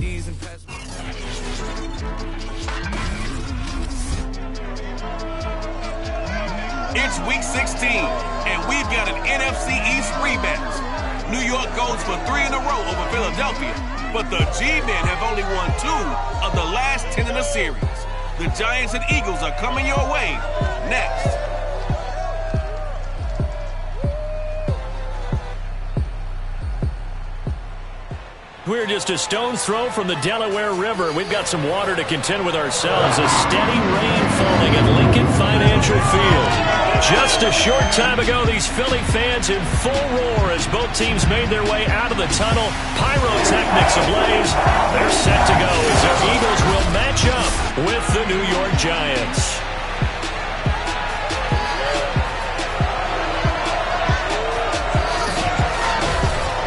TDs and pass. It's Week 16, and we've got an NFC East rematch. New York goes for 3 in a row over Philadelphia, but the G-Men have only won 2 of the last 10 in the series. The Giants and Eagles are coming your way next. We're just a stone's throw from the Delaware River. We've got some water to contend with ourselves. A steady rain falling at Lincoln Financial Field. Just a short time ago, these Philly fans in full roar as both teams made their way out of the tunnel. Pyrotechnics ablaze. They're set to go as their Eagles will match up with the New York Giants.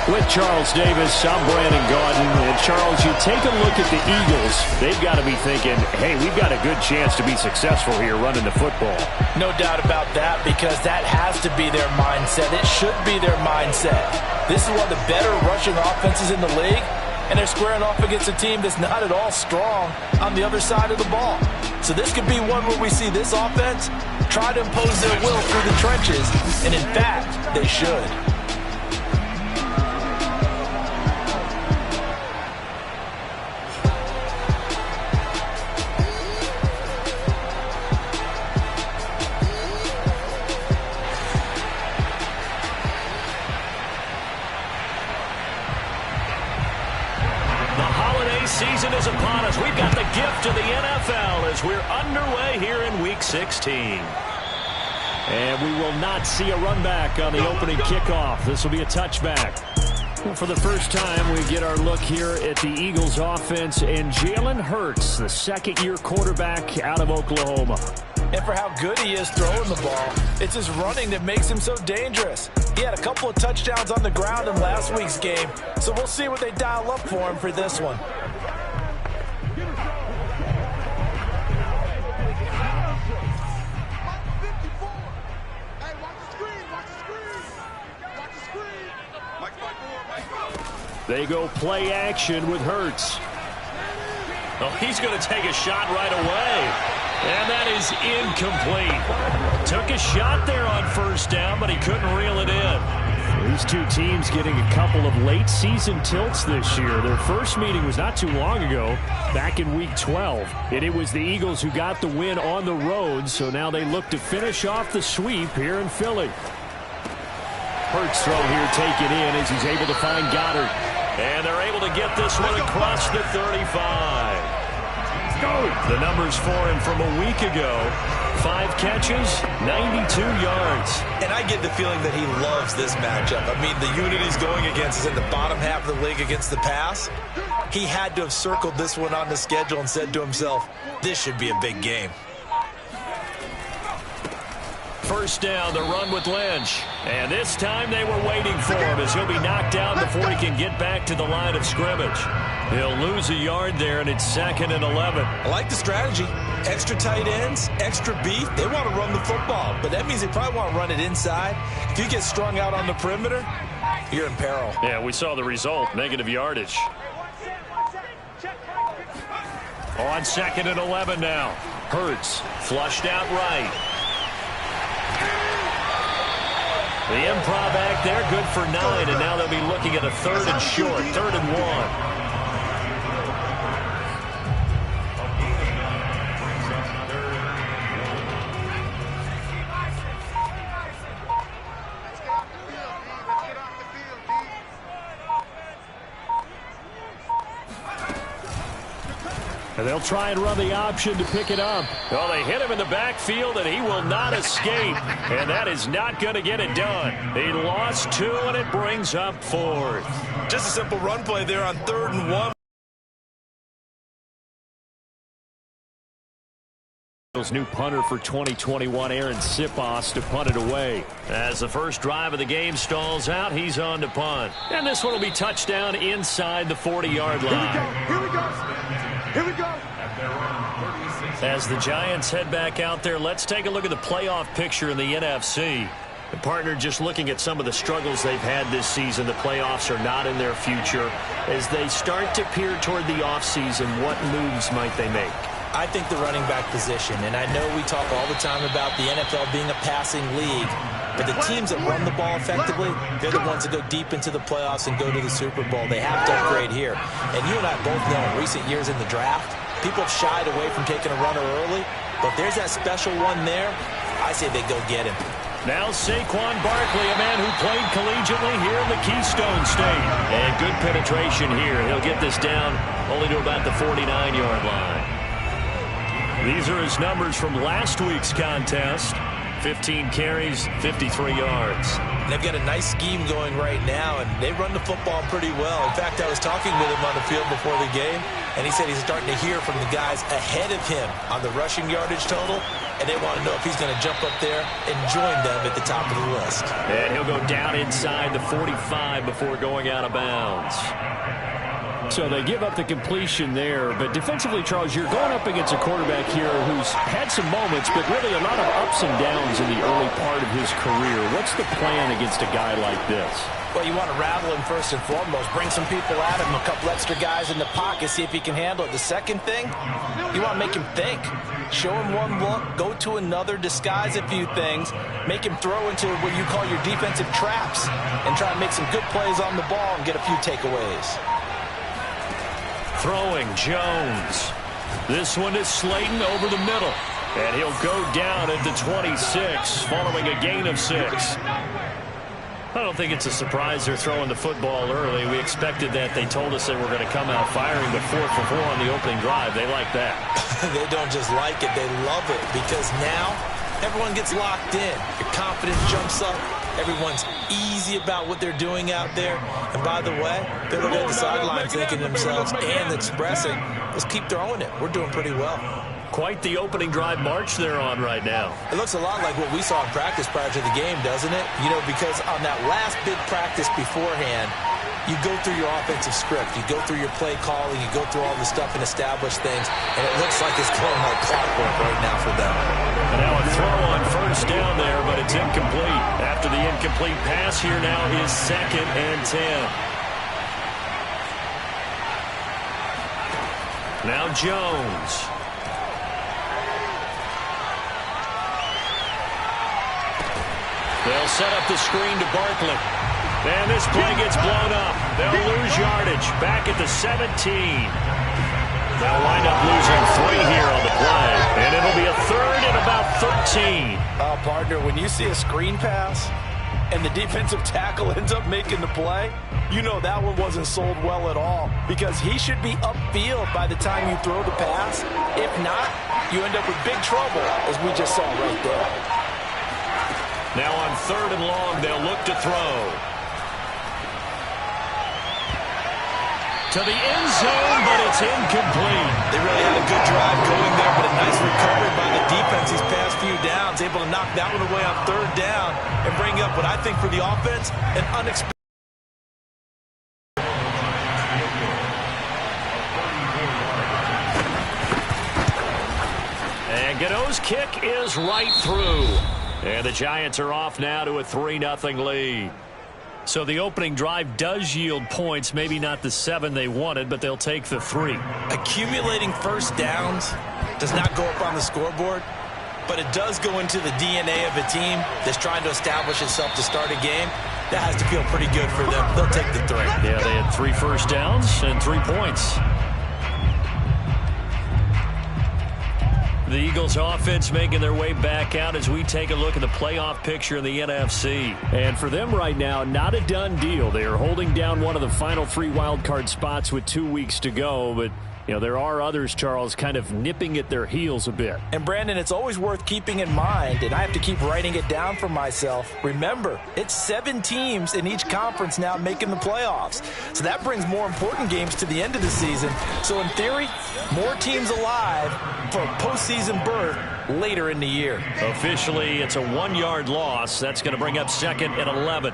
With Charles Davis, I'm Brandon Gaudin. And Charles, you take a look at the Eagles, they've got to be thinking, hey, we've got a good chance to be successful here running the football. No doubt about that, because that has to be their mindset. It should be their mindset. This is one of the better rushing offenses in the league, and they're squaring off against a team that's not at all strong on the other side of the ball. So this could be one where we see this offense try to impose their will through the trenches, and in fact, they should. Season is upon us. We've got the gift of the NFL as we're underway here in Week 16. And we will not see a run back on the opening kickoff. This will be a touchback. Well, for the first time, we get our look here at the Eagles offense and Jalen Hurts, the second-year quarterback out of Oklahoma. And for how good he is throwing the ball, it's his running that makes him so dangerous. He had a couple of touchdowns on the ground in last week's game, so we'll see what they dial up for him for this one. They go play action with Hurts. Oh, he's going to take a shot right away. And that is incomplete. Took a shot there on first down, but he couldn't reel it in. These two teams getting a couple of late season tilts this year. Their first meeting was not too long ago, back in Week 12. And it was the Eagles who got the win on the road, so now they look to finish off the sweep here in Philly. Hurts throw here taken in as he's able to find Goddard. And they're able to get this one across the 35. The numbers for him from a week ago. 5 catches, 92 yards. And I get the feeling that he loves this matchup. I mean, the unit he's going against is in the bottom half of the league against the pass. He had to have circled this one on the schedule and said to himself, this should be a big game. First down, the run with Lynch. And this time they were waiting for him as he'll be knocked down before he can get back to the line of scrimmage. He'll lose a yard there, and it's 2nd and 11. I like the strategy. Extra tight ends, extra beef. They want to run the football, but that means they probably want to run it inside. If you get strung out on the perimeter, you're in peril. Yeah, we saw the result, negative yardage. On 2nd and 11 now. Hurts flushed out right. The improv act there, good for 9, and now they'll be looking at a 3rd and short, 3rd and 1. And they'll try and run the option to pick it up. Well, they hit him in the backfield, and he will not escape. And that is not going to get it done. He lost 2, and it brings up 4th. Just a simple run play there on 3rd and 1. New punter for 2021, Aaron Sipos, to punt it away. As the first drive of the game stalls out, he's on to punt. And this one will be touchdown inside the 40-yard line. Here we go. Here we go. As the Giants head back out there, let's take a look at the playoff picture in the NFC. And partner, just looking at some of the struggles they've had this season, the playoffs are not in their future. As they start to peer toward the offseason, what moves might they make? I think the running back position, and I know we talk all the time about the NFL being a passing league, but the teams that run the ball effectively, they're the ones that go deep into the playoffs and go to the Super Bowl. They have to upgrade here. And you and I both know in recent years in the draft, people have shied away from taking a runner early, but there's that special one there. I say they go get him. Now Saquon Barkley, a man who played collegiately here in the Keystone State. And good penetration here. He'll get this down only to about the 49-yard line. These are his numbers from last week's contest. 15 carries, 53 yards. And they've got a nice scheme going right now, and they run the football pretty well. In fact, I was talking with him on the field before the game, and he said he's starting to hear from the guys ahead of him on the rushing yardage total, and they want to know if he's going to jump up there and join them at the top of the list. And he'll go down inside the 45 before going out of bounds. So they give up the completion there, but defensively, Charles, you're going up against a quarterback here who's had some moments, but really a lot of ups and downs in the early part of his career. What's the plan against a guy like this? Well, you want to rattle him first and foremost. Bring some people at him, a couple extra guys in the pocket, see if he can handle it. The second thing, you want to make him think. Show him one look, go to another, disguise a few things, make him throw into what you call your defensive traps, and try to make some good plays on the ball and get a few takeaways. Throwing, Jones. This one is Slayton over the middle. And he'll go down at the 26, following a gain of 6. I don't think it's a surprise they're throwing the football early. We expected that. They told us they were going to come out firing the 4 for 4 on the opening drive. They like that. They don't just like it, they love it, because now everyone gets locked in. Your confidence jumps up. Everyone's easy about what they're doing out there. And by the way, they're looking at the sidelines thinking to themselves and expressing, let's keep throwing it. We're doing pretty well. Quite the opening drive march they're on right now. It looks a lot like what we saw in practice prior to the game, doesn't it? You know, because on that last big practice beforehand, you go through your offensive script. You go through your play calling. You go through all the stuff and establish things. And it looks like it's going like clockwork right now for them. And now a throw on first down there, but it's incomplete. After the incomplete pass, here now is 2nd and 10. Now Jones. They'll set up the screen to Barkley. And this play gets blown up. They'll lose yardage back at the 17. They'll wind up losing 3 here on the play. And it'll be a 3rd and about 13. Partner, when you see a screen pass and the defensive tackle ends up making the play, you know that one wasn't sold well at all, because he should be upfield by the time you throw the pass. If not, you end up with big trouble, as we just saw right there. Now on 3rd and long, they'll look to throw. To the end zone, but it's incomplete. They really had a good drive going there, but a nice recovery by the defense these past few downs. Able to knock that one away on 3rd down and bring up what I think for the offense, an unexpected. And Gano's kick is right through. And the Giants are off now to a 3-0 lead. So the opening drive does yield points, maybe not the 7 they wanted, but they'll take the 3. Accumulating first downs does not go up on the scoreboard, but it does go into the DNA of a team that's trying to establish itself to start a game. That has to feel pretty good for them. They'll take the 3. Yeah, they had 3 first downs and 3 points. The Eagles offense making their way back out as we take a look at the playoff picture in the NFC. And for them right now, not a done deal. They are holding down one of the final 3 wildcard spots with 2 weeks to go. But, you know, there are others, Charles, kind of nipping at their heels a bit. And, Brandon, it's always worth keeping in mind, and I have to keep writing it down for myself. Remember, it's 7 teams in each conference now making the playoffs. So that brings more important games to the end of the season. So, in theory, more teams alive for a postseason berth later in the year. Officially, it's a 1-yard loss. That's going to bring up 2nd and 11.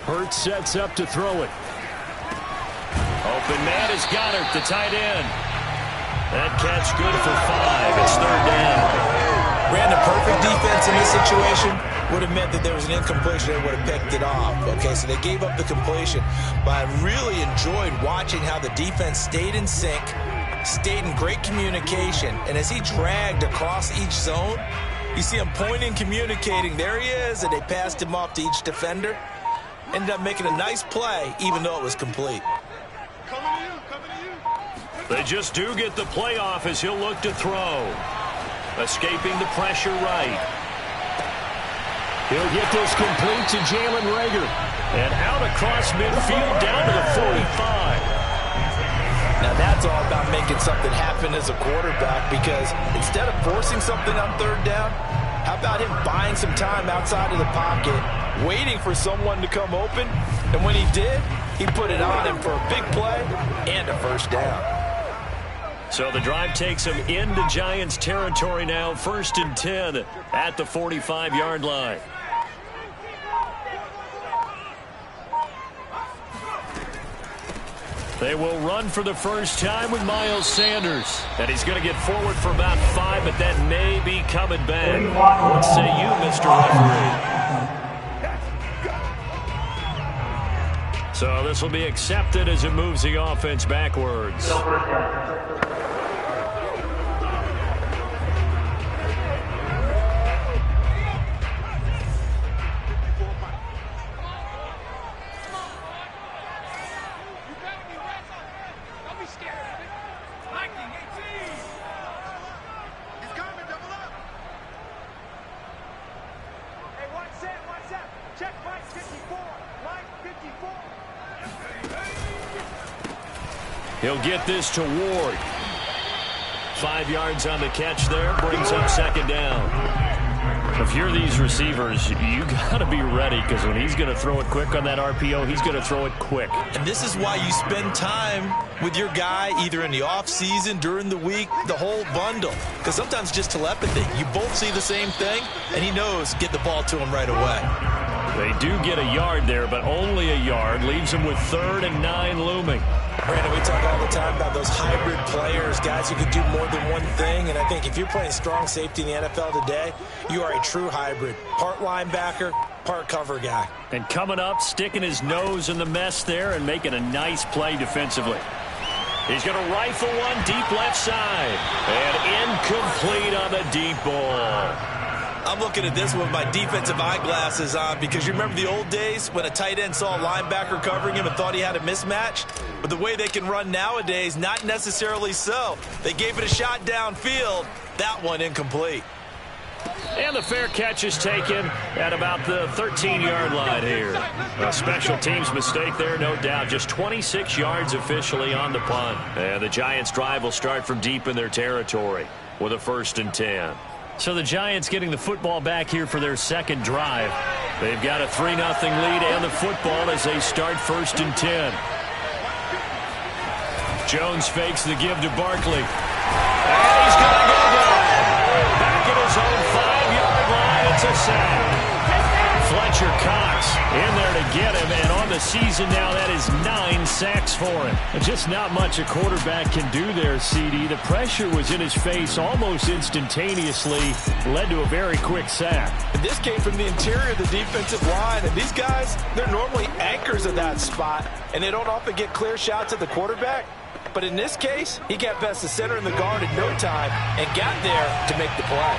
Hurts sets up to throw it. Open man is Goddard, the tight end. That catch good for 5. It's third down. Brandon, perfect defense in this situation would have meant that there was an incompletion. They would have picked it off. Okay, so they gave up the completion. But I really enjoyed watching how the defense stayed in sync, stayed in great communication. And as he dragged across each zone, you see him pointing, communicating. There he is, and they passed him off to each defender. Ended up making a nice play, even though it was complete. They just do get the play off as he'll look to throw. Escaping the pressure right. He'll get this complete to Jalen Reagor. And out across midfield down to the 45. Now that's all about making something happen as a quarterback, because instead of forcing something on third down, how about him buying some time outside of the pocket, waiting for someone to come open, and when he did, he put it on him for a big play and a first down. So the drive takes him into Giants territory now, 1st and 10 at the 45-yard line. They will run for the first time with Miles Sanders. And he's going to get forward for about 5, but that may be coming back. What say you, Mr. Referee? So this will be accepted as it moves the offense backwards. He'll get this to Ward. 5 yards on the catch there, brings up second down. If you're these receivers, you got to be ready, because when he's going to throw it quick on that RPO, he's going to throw it quick. And this is why you spend time with your guy either in the offseason, during the week, the whole bundle. Because sometimes just telepathy. You both see the same thing, and he knows get the ball to him right away. They do get a yard there, but only a yard. Leaves him with 3rd and 9 looming. Brandon, we talk all the time about those hybrid players, guys who can do more than one thing. And I think if you're playing strong safety in the NFL today, you are a true hybrid. Part linebacker, part cover guy. And coming up, sticking his nose in the mess there and making a nice play defensively. He's going to rifle one deep left side. And incomplete on the deep ball. I'm looking at this with my defensive eyeglasses on, because you remember the old days when a tight end saw a linebacker covering him and thought he had a mismatch? But the way they can run nowadays, not necessarily so. They gave it a shot downfield. That one incomplete. And the fair catch is taken at about the 13-yard line here. A special teams mistake there, no doubt. Just 26 yards officially on the punt. And the Giants' drive will start from deep in their territory with a 1st and 10. So the Giants getting the football back here for their second drive. They've got a 3-0 lead and the football as they start 1st and 10. Jones fakes the give to Barkley. And he's going to go down. Back at his own 5-yard line. It's a sack. Fletcher Cox in there to get him, and on the season now, that is 9 sacks for him. And just not much a quarterback can do there, CD. The pressure was in his face almost instantaneously, led to a very quick sack. And this came from the interior of the defensive line, and these guys, they're normally anchors of that spot, and they don't often get clear shots at the quarterback. But in this case, he got past the center and the guard in no time and got there to make the play.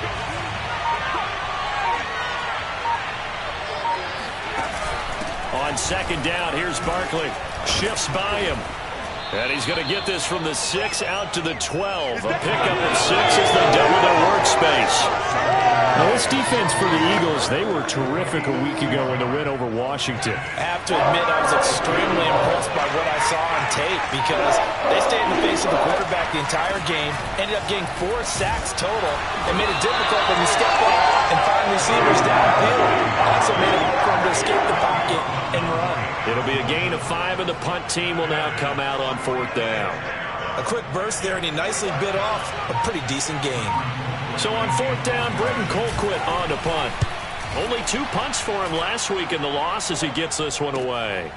On second down, here's Barkley. Shifts by him. And he's going to get this from the 6 out to the 12. A pickup of 6 as they double their workspace. Now, this defense for the Eagles, they were terrific a week ago in the win over Washington. I have to admit, I was extremely impressed by what I saw on tape, because they stayed in the face of the quarterback the entire game, ended up getting 4 sacks total, and made it difficult for him to step up and find receivers downfield. Also made it hard for him to escape the pocket and run. It'll be a gain of 5, and the punt team will now come out on 4th down. A quick burst there, and he nicely bit off a pretty decent gain. So on 4th down, Britton Colquitt on to punt. Only 2 punts for him last week in the loss as he gets this one away.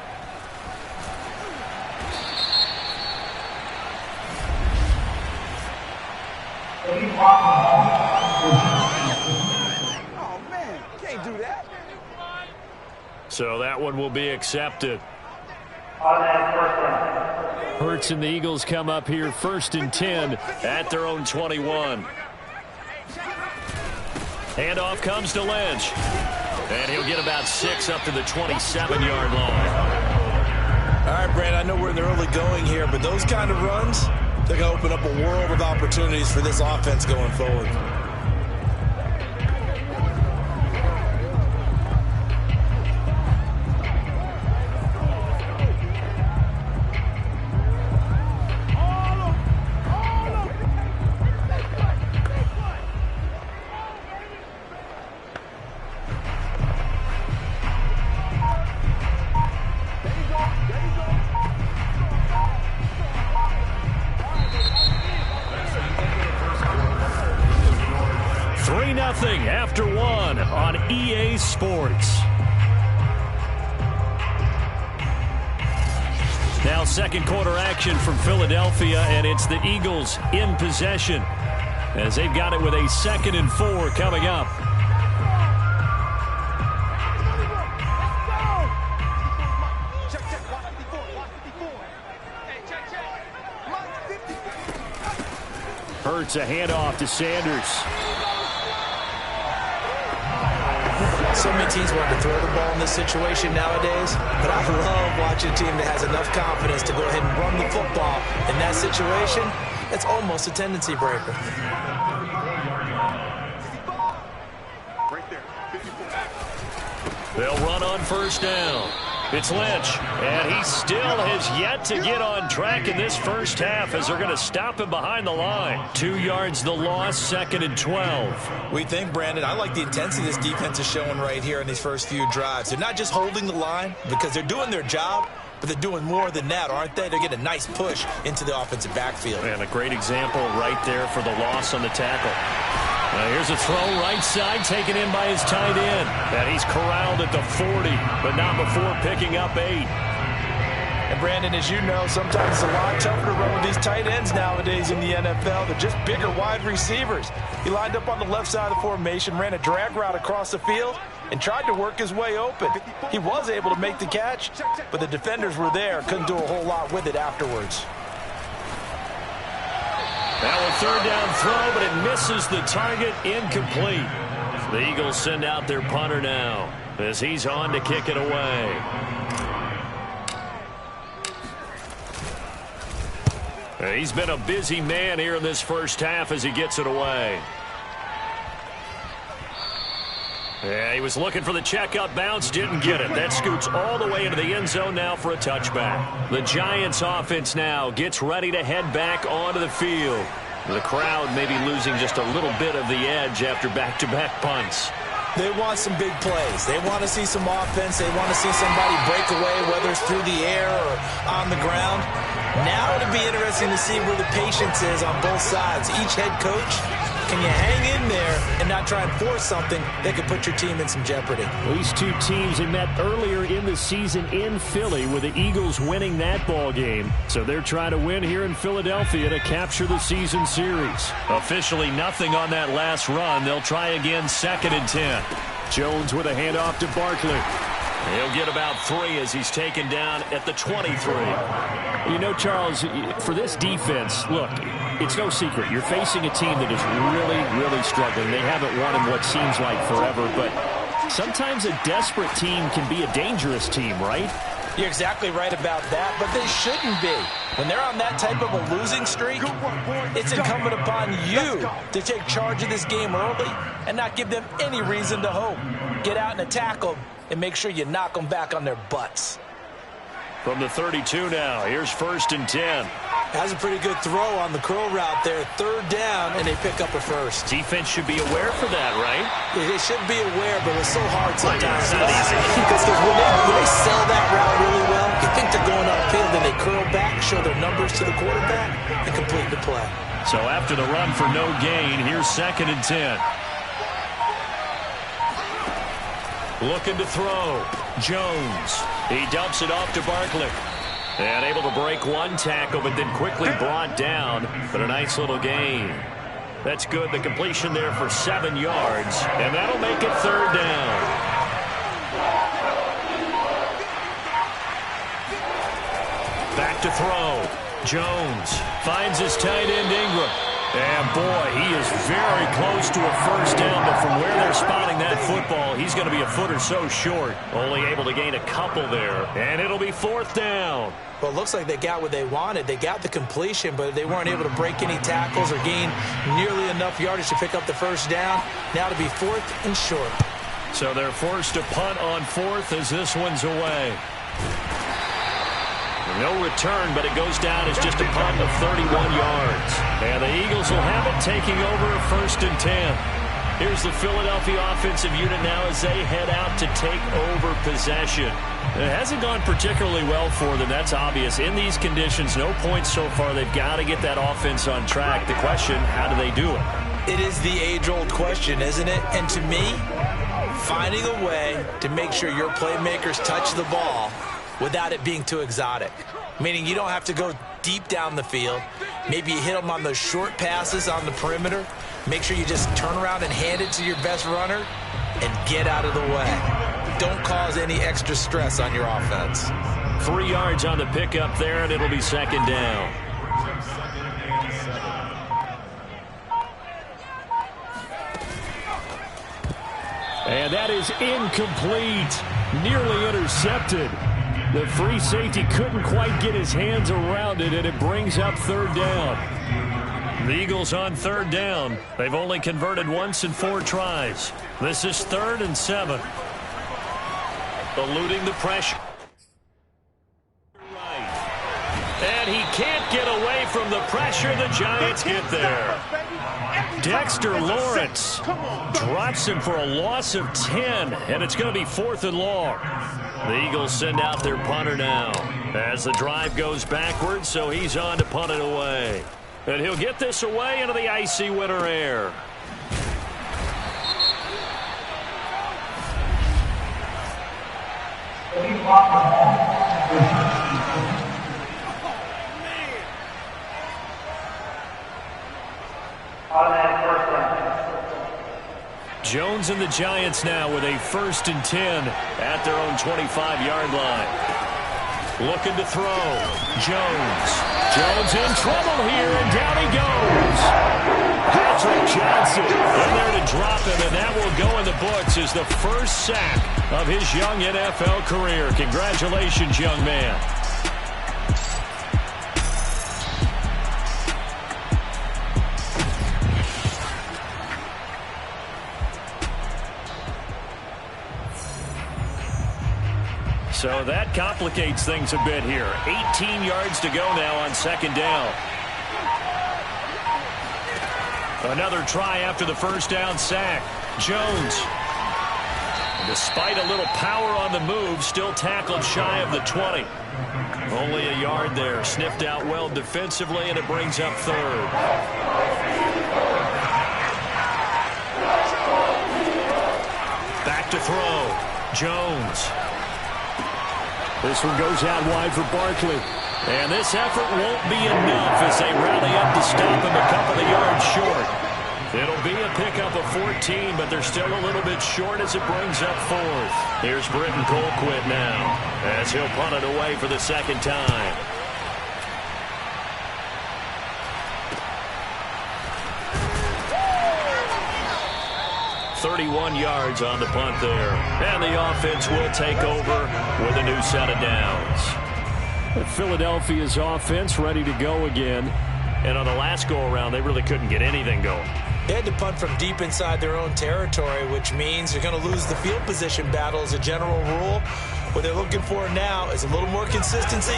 Oh, man, can't do that. So that one will be accepted. Hurts and the Eagles come up here 1st and 10 at their own 21. Handoff comes to Lynch. And he'll get about 6 up to the 27-yard line. All right, Brand, I know we're in the early going here, but those kind of runs, they're going to open up a world of opportunities for this offense going forward. After one on EA Sports. Now second quarter action from Philadelphia, and it's the Eagles in possession as they've got it with a 2nd and 4 coming up. Hurts a handoff to Sanders. So many teams want to throw the ball in this situation nowadays, but I love watching a team that has enough confidence to go ahead and run the football. In that situation, it's almost a tendency breaker. They'll run on 1st down. It's Lynch, and he still has yet to get on track in this first half as they're going to stop him behind the line. 2 yards the loss, 2nd and 12. We think, Brandon, I like the intensity this defense is showing right here in these first few drives. They're not just holding the line because they're doing their job, but they're doing more than that, aren't they? They're getting a nice push into the offensive backfield. And a great example right there for the loss on the tackle. Here's a throw right side taken in by his tight end. And he's corralled at the 40, but not before picking up 8. And Brandon, as you know, sometimes it's a lot tougher to run with these tight ends nowadays in the NFL. They're just bigger wide receivers. He lined up on the left side of the formation, ran a drag route across the field, and tried to work his way open. He was able to make the catch, but the defenders were there. Couldn't do a whole lot with it afterwards. Now a 3rd down throw, but it misses the target, incomplete. The Eagles send out their punter now as he's on to kick it away. He's been a busy man here in this first half as he gets it away. Yeah, he was looking for the checkup bounce, didn't get it. That scoots all the way into the end zone now for a touchback. The Giants offense now gets ready to head back onto the field. The crowd may be losing just a little bit of the edge after back-to-back punts. They want some big plays. They want to see some offense. They want to see somebody break away, whether it's through the air or on the ground. Now it'll be interesting to see where the patience is on both sides. Each head coach, can you hang in there and not try and force something that could put your team in some jeopardy? These two teams, they met earlier in the season in Philly with the Eagles winning that ball game. So they're trying to win here in Philadelphia to capture the season series. Officially nothing on that last run. They'll try again 2nd and 10. Jones with a handoff to Barkley. He'll get about 3 as he's taken down at the 23. You know, Charles, for this defense, look, it's no secret. You're facing a team that is really, really struggling. They haven't won in what seems like forever, but sometimes a desperate team can be a dangerous team, right? You're exactly right about that, but they shouldn't be. When they're on that type of a losing streak, it's incumbent upon you to take charge of this game early and not give them any reason to hope. Get out and attack them and make sure you knock them back on their butts. From the 32 now, here's 1st and 10. Has a pretty good throw on the curl route there. 3rd down, and they pick up a first. Defense should be aware for that, right? They should be aware, but it's so hard sometimes. It's not easy. Because when they sell that route really well, you think they're going upfield, then they curl back, show their numbers to the quarterback, and complete the play. So after the run for no gain, here's 2nd and 10. Looking to throw. Jones. He dumps it off to Barkley. And able to break one tackle, but then quickly brought down. But a nice little gain. That's good. The completion there for 7 yards, and that'll make it 3rd down. Back to throw. Jones finds his tight end Ingram. And, boy, he is very close to a 1st down, but from where they're spotting that football, he's going to be a foot or so short. Only able to gain a couple there, and it'll be 4th down. Well, it looks like they got what they wanted. They got the completion, but they weren't able to break any tackles or gain nearly enough yardage to pick up the 1st down. Now to be 4th and short. So they're forced to punt on 4th as this one's away. No return, but it goes down as just a punt of 31 yards. And the Eagles will have it, taking over 1st and 10. Here's the Philadelphia offensive unit now as they head out to take over possession. It hasn't gone particularly well for them, that's obvious. In these conditions, no points so far. They've got to get that offense on track. The question, how do they do it? It is the age-old question, isn't it? And to me, finding a way to make sure your playmakers touch the ball without it being too exotic. Meaning you don't have to go deep down the field. Maybe you hit them on those short passes on the perimeter. Make sure you just turn around and hand it to your best runner and get out of the way. Don't cause any extra stress on your offense. 3 yards on the pickup there, and it'll be 2nd down. And that is incomplete. Nearly intercepted. The free safety couldn't quite get his hands around it, and it brings up 3rd down. The Eagles on 3rd down. They've only converted once in 4 tries. This is 3rd and 7. Eluding the pressure. And he can't get away from the pressure. The Giants get there. Dexter Lawrence drops him for a loss of 10, and it's going to be 4th and long. The Eagles send out their punter now as the drive goes backwards, so he's on to punt it away. And he'll get this away into the icy winter air. Jones and the Giants now with a 1st and 10 at their own 25-yard line. Looking to throw. Jones in trouble here, and down he goes. Patrick Johnson in there to drop him, and that will go in the books as the first sack of his young NFL career. Congratulations, young man. So that complicates things a bit here. 18 yards to go now on 2nd down. Another try after the 1st down sack. Jones, despite a little power on the move, still tackled shy of the 20. Only a yard there. Sniffed out well defensively, and it brings up 3rd. Back to throw. Jones. This one goes out wide for Barkley. And this effort won't be enough as they rally up to stop him a couple of yards short. It'll be a pickup of 14, but they're still a little bit short as it brings up 4th. Here's Britton Colquitt now as he'll punt it away for the 2nd time. .31 yards on the punt there. And the offense will take over with a new set of downs. Philadelphia's offense ready to go again. And on the last go-around, they really couldn't get anything going. They had to punt from deep inside their own territory, which means they're going to lose the field position battle as a general rule. What they're looking for now is a little more consistency,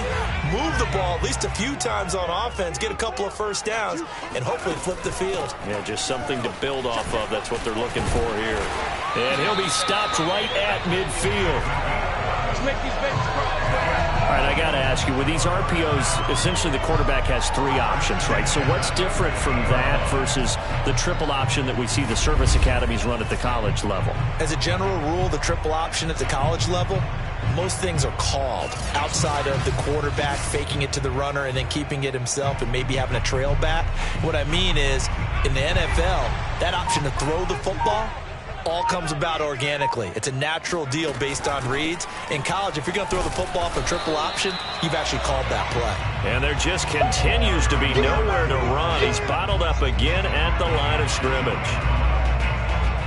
move the ball at least a few times on offense, get a couple of 1st downs, and hopefully flip the field. Yeah, just something to build off of. That's what they're looking for here. And he'll be stopped right at midfield. All right, I got to ask you, with these RPOs, essentially the quarterback has 3 options, right? So what's different from that versus the triple option that we see the service academies run at the college level? As a general rule, the triple option at the college level most things are called outside of the quarterback faking it to the runner and then keeping it himself and maybe having a trail back. What I mean is, in the NFL, that option to throw the football all comes about organically. It's a natural deal based on reads. In college, if you're going to throw the football for triple option, you've actually called that play. And there just continues to be nowhere to run. He's bottled up again at the line of scrimmage.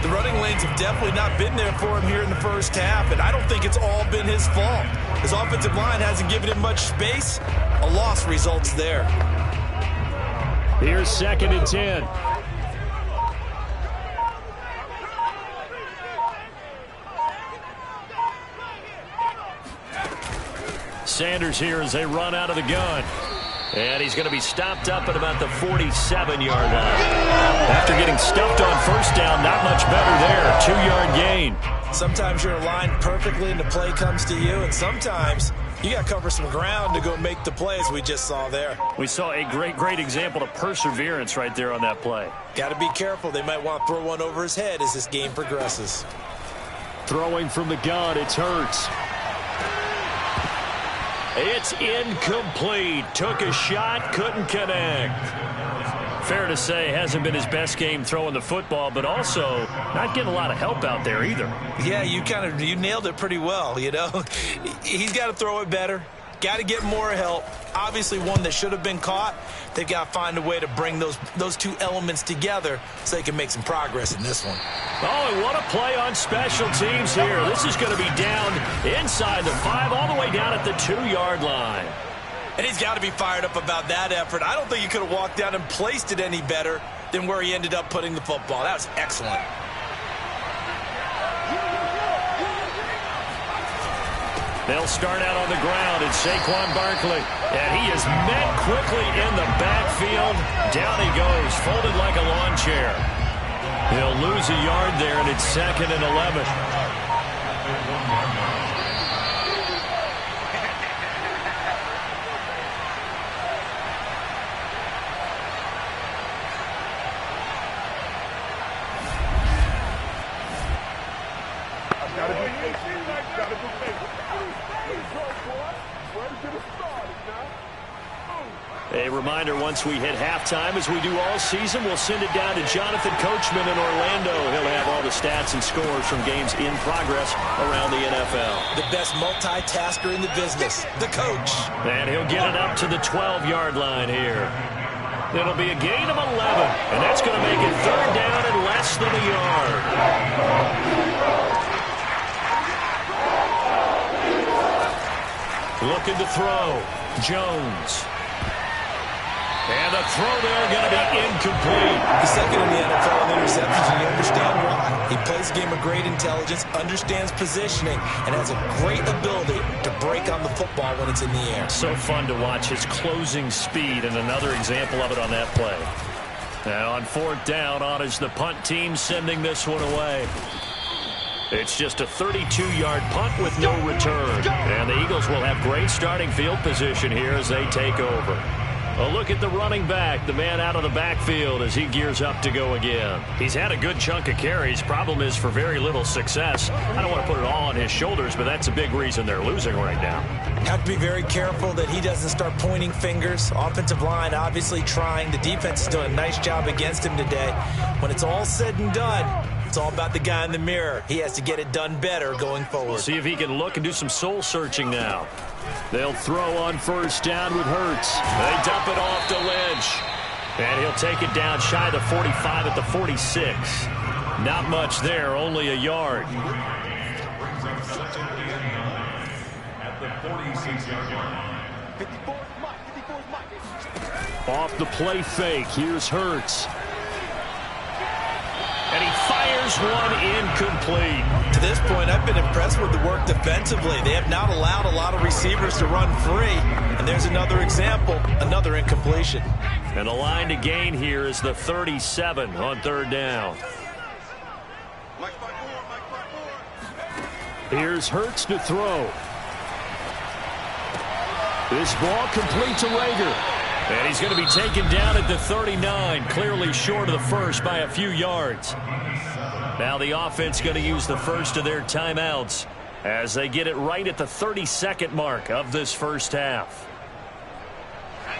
The running lanes have definitely not been there for him here in the first half, and I don't think it's all been his fault. His offensive line hasn't given him much space. A loss results there. Here's 2nd and 10. Sanders here as they run out of the gun. And he's going to be stopped up at about the 47-yard line. After getting stuffed on first down, not much better there. 2-yard gain. Sometimes you're aligned perfectly and the play comes to you, and sometimes you got to cover some ground to go make the plays we just saw there. We saw a great example of perseverance right there on that play. Got to be careful. They might want to throw one over his head as this game progresses. Throwing from the gun, it's Hurts. It's incomplete. Took a shot, couldn't connect. Fair to say, hasn't been his best game throwing the football, but also not getting a lot of help out there either. Yeah, you nailed it pretty well, you know. He's got to throw it better. Got to get more help. Obviously one that should have been caught. They've got to find a way to bring those two elements together so they can make some progress in this one. Oh, and what a play on special teams here. This is going to be down inside the 5, all the way down at the 2-yard line. And he's got to be fired up about that effort. I don't think he could have walked down and placed it any better than where he ended up putting the football. That was excellent. They'll start out on the ground. It's Saquon Barkley. And he is met quickly in the backfield. Down he goes, folded like a lawn chair. He'll lose a yard there, and it's 2nd and 11. A reminder, once we hit halftime, as we do all season, we'll send it down to Jonathan Coachman in Orlando. He'll have all the stats and scores from games in progress around the NFL. The best multitasker in the business, the coach. And he'll get it up to the 12-yard line here. It'll be a gain of 11, and that's going to make it 3rd down and less than a yard. Looking to throw. Jones. And the throw there going to be incomplete. He's 2nd in the NFL in interceptions, and you understand why. He plays a game of great intelligence, understands positioning, and has a great ability to break on the football when it's in the air. So fun to watch his closing speed, and another example of it on that play. Now on 4th down, on is the punt team sending this one away. It's just a 32-yard punt with no return. And the Eagles will have great starting field position here as they take over. A look at the running back, the man out of the backfield as he gears up to go again. He's had a good chunk of carries. Problem is for very little success. I don't want to put it all on his shoulders, but that's a big reason they're losing right now. Have to be very careful that he doesn't start pointing fingers. Offensive line obviously trying. The defense is doing a nice job against him today. When it's all said and done, it's all about the guy in the mirror. He has to get it done better going forward. We'll see if he can look and do some soul searching now. They'll throw on 1st down with Hurts. They dump it off to Lynch. And he'll take it down shy of the 45 at the 46. Not much there, only a yard. At the 46-yard line. Off the play fake, here's Hurts. And he fires one incomplete. To this point, I've been impressed with the work defensively. They have not allowed a lot of receivers to run free. And there's another example, another incompletion. And the line to gain here is the 37 on 3rd down. Here's Hurts to throw. This ball complete to Rager. And he's going to be taken down at the 39, clearly short of the first by a few yards. Now the offense going to use the first of their timeouts as they get it right at the 32nd mark of this first half.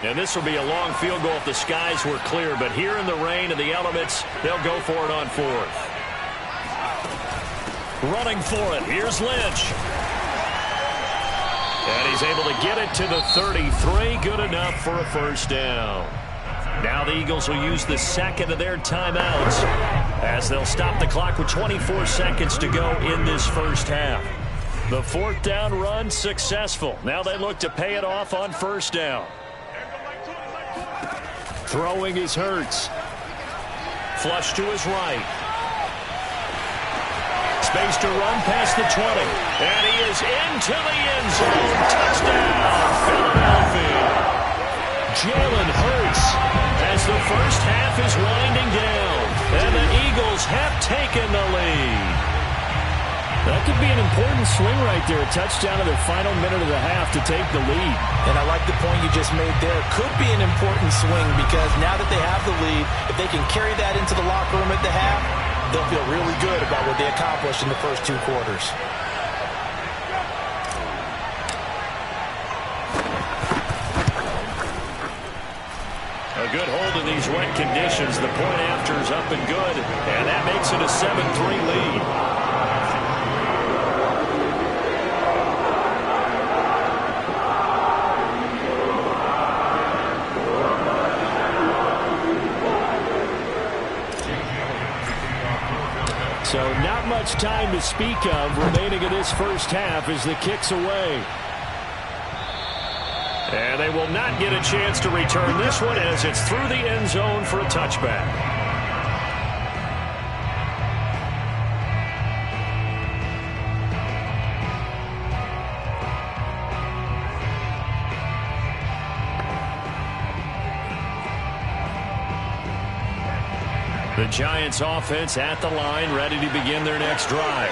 And this will be a long field goal if the skies were clear, but here in the rain and the elements, they'll go for it on fourth. Running for it, here's Lynch. And he's able to get it to the 33, good enough for a first down. Now the Eagles will use the second of their timeouts as they'll stop the clock with 24 seconds to go in this first half. The fourth down run successful. Now they look to pay it off on first down. Throwing is Hurts. Flush to his right. Space to run past the 20. And he is into the end zone. Touchdown, Philadelphia. Jalen Hurts as the first half is winding down. And the Eagles have taken the lead. That could be an important swing right there. A touchdown in the final minute of the half to take the lead. And I like the point you just made there. Could be an important swing because now that they have the lead, if they can carry that into the locker room at the half, they'll feel really good about what they accomplished in the first two quarters. A good hold in these wet conditions. The point after is up and good, and that makes it a 7-3 lead. So not much time to speak of remaining in this first half as the kick's away. And they will not get a chance to return this one as it's through the end zone for a touchback. The Giants offense at the line, ready to begin their next drive.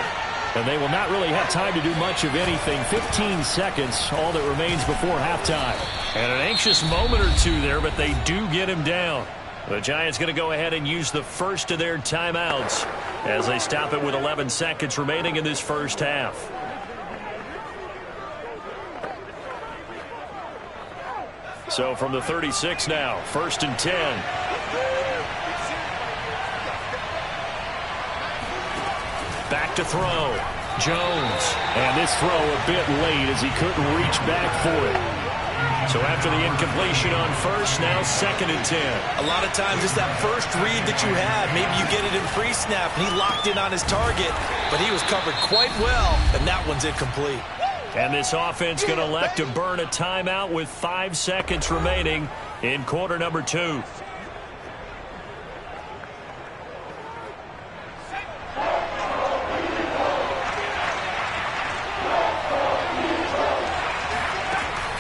And they will not really have time to do much of anything. 15 seconds, all that remains before halftime. And an anxious moment or two there, but they do get him down. The Giants going to go ahead and use the first of their timeouts as they stop it with 11 seconds remaining in this first half. So from the 36 now, 1st and 10. Back to throw. Jones. And this throw a bit late as he couldn't reach back for it. So after the incompletion on first, now 2nd and 10. A lot of times it's that first read that you had. Maybe you get it in pre-snap, and he locked in on his target, but he was covered quite well, and that one's incomplete. And this offense going to elect to burn a timeout with 5 seconds remaining in quarter number 2.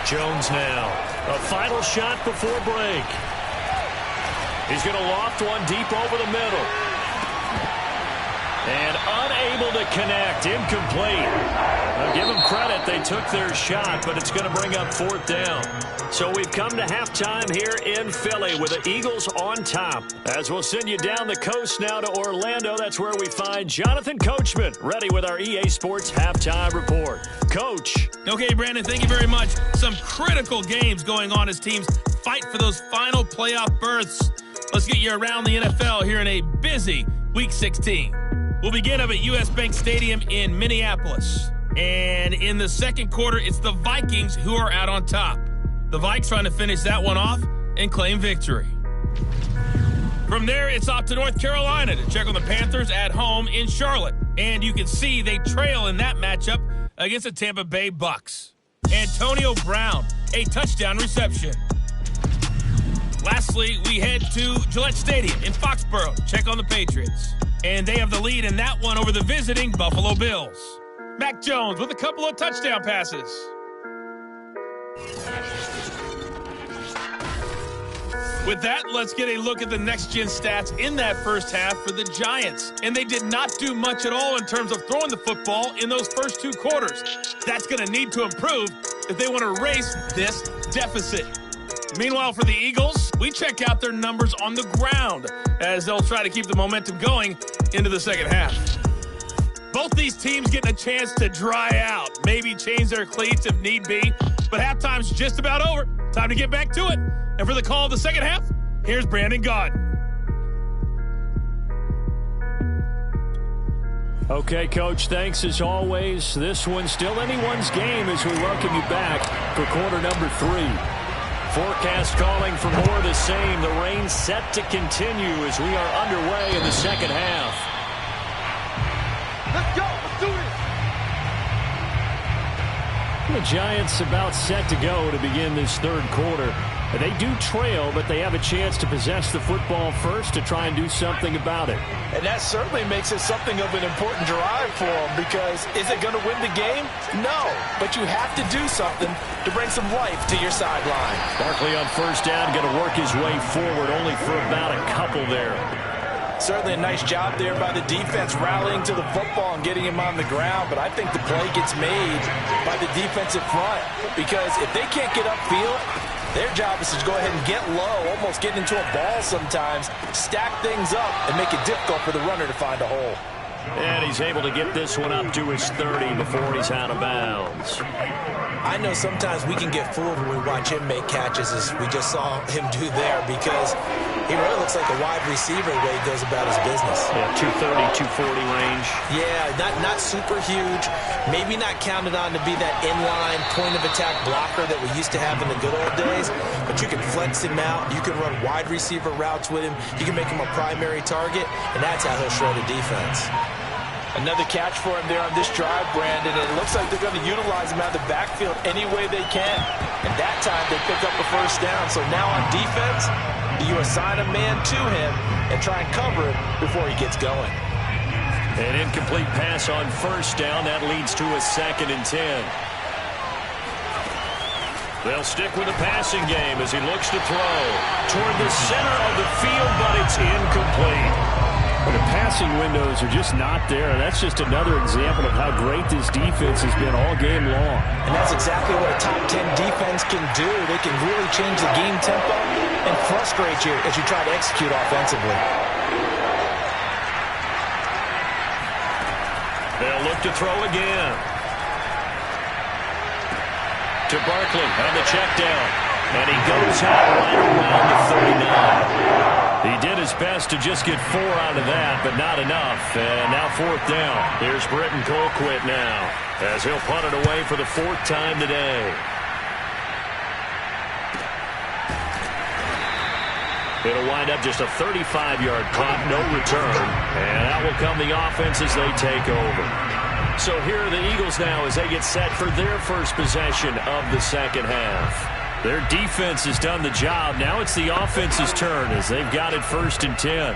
Jones now. A final shot before break. He's going to loft one deep over the middle. And unable to connect. Incomplete. I'll give them credit. They took their shot, but it's going to bring up 4th down. So we've come to halftime here in Philly with the Eagles on top. As we'll send you down the coast now to Orlando, that's where we find Jonathan Coachman ready with our EA Sports Halftime Report. Coach. Okay, Brandon, thank you very much. Some critical games going on as teams fight for those final playoff berths. Let's get you around the NFL here in a busy Week 16. We'll begin up at U.S. Bank Stadium in Minneapolis. And in the second quarter, it's the Vikings who are out on top. The Vikes trying to finish that one off and claim victory. From there, it's off to North Carolina to check on the Panthers at home in Charlotte. And you can see they trail in that matchup against the Tampa Bay Bucks. Antonio Brown, a touchdown reception. Lastly, we head to Gillette Stadium in Foxborough to check on the Patriots. And they have the lead in that one over the visiting Buffalo Bills. Mac Jones with a couple of touchdown passes. With that, let's get a look at the next-gen stats in that first half for the Giants. And they did not do much at all in terms of throwing the football in those first 2 quarters. That's going to need to improve if they want to erase this deficit. Meanwhile, for the Eagles, we check out their numbers on the ground as they'll try to keep the momentum going into the second half. Both these teams getting a chance to dry out, maybe change their cleats if need be. But halftime's just about over. Time to get back to it. And for the call of the second half, here's Brandon Gaudin. Okay, Coach, thanks as always. This one's still anyone's game as we welcome you back for quarter number 3. Forecast calling for more of the same. The rain set to continue as we are underway in the second half. Let's go. Let's do this. The Giants about set to go to begin this third quarter. They do trail, but they have a chance to possess the football first to try and do something about it. And that certainly makes it something of an important drive for them, because is it going to win the game? No, but you have to do something to bring some life to your sideline. Barkley on first down, going to work his way forward, only for about a couple there. Certainly a nice job there by the defense, rallying to the football and getting him on the ground, but I think the play gets made by the defensive front, because if they can't get upfield, their job is to go ahead and get low, almost get into a ball sometimes, stack things up, and make it difficult for the runner to find a hole. And he's able to get this one up to his 30 before he's out of bounds. I know sometimes we can get fooled when we watch him make catches, as we just saw him do there, because he really looks like a wide receiver the way he goes about his business. Yeah, 230, 240 range. Yeah, not super huge. Maybe not counted on to be that inline point-of-attack blocker that we used to have in the good old days, but you can flex him out. You can run wide receiver routes with him. You can make him a primary target, and that's how he'll shred a defense. Another catch for him there on this drive, Brandon. And it looks like they're going to utilize him out of the backfield any way they can. And that time they pick up a first down. So now on defense, do you assign a man to him and try and cover him before he gets going? An incomplete pass on first down. That leads to a 2nd and 10. They'll stick with the passing game as he looks to throw toward the center of the field, but it's incomplete. The passing windows are just not there. That's just another example of how great this defense has been all game long. And that's exactly what a top 10 defense can do. They can really change the game tempo and frustrate you as you try to execute offensively. They'll look to throw again. To Barkley on the check down. And he goes out right around the 39. He did his best to just get 4 out of that, but not enough. And now 4th down. Here's Britton Colquitt now, as he'll punt it away for the 4th time today. It'll wind up just a 35-yard punt, no return. And out will come the offense as they take over. So here are the Eagles now as they get set for their first possession of the second half. Their defense has done the job. Now it's the offense's turn as they've got it 1st and 10.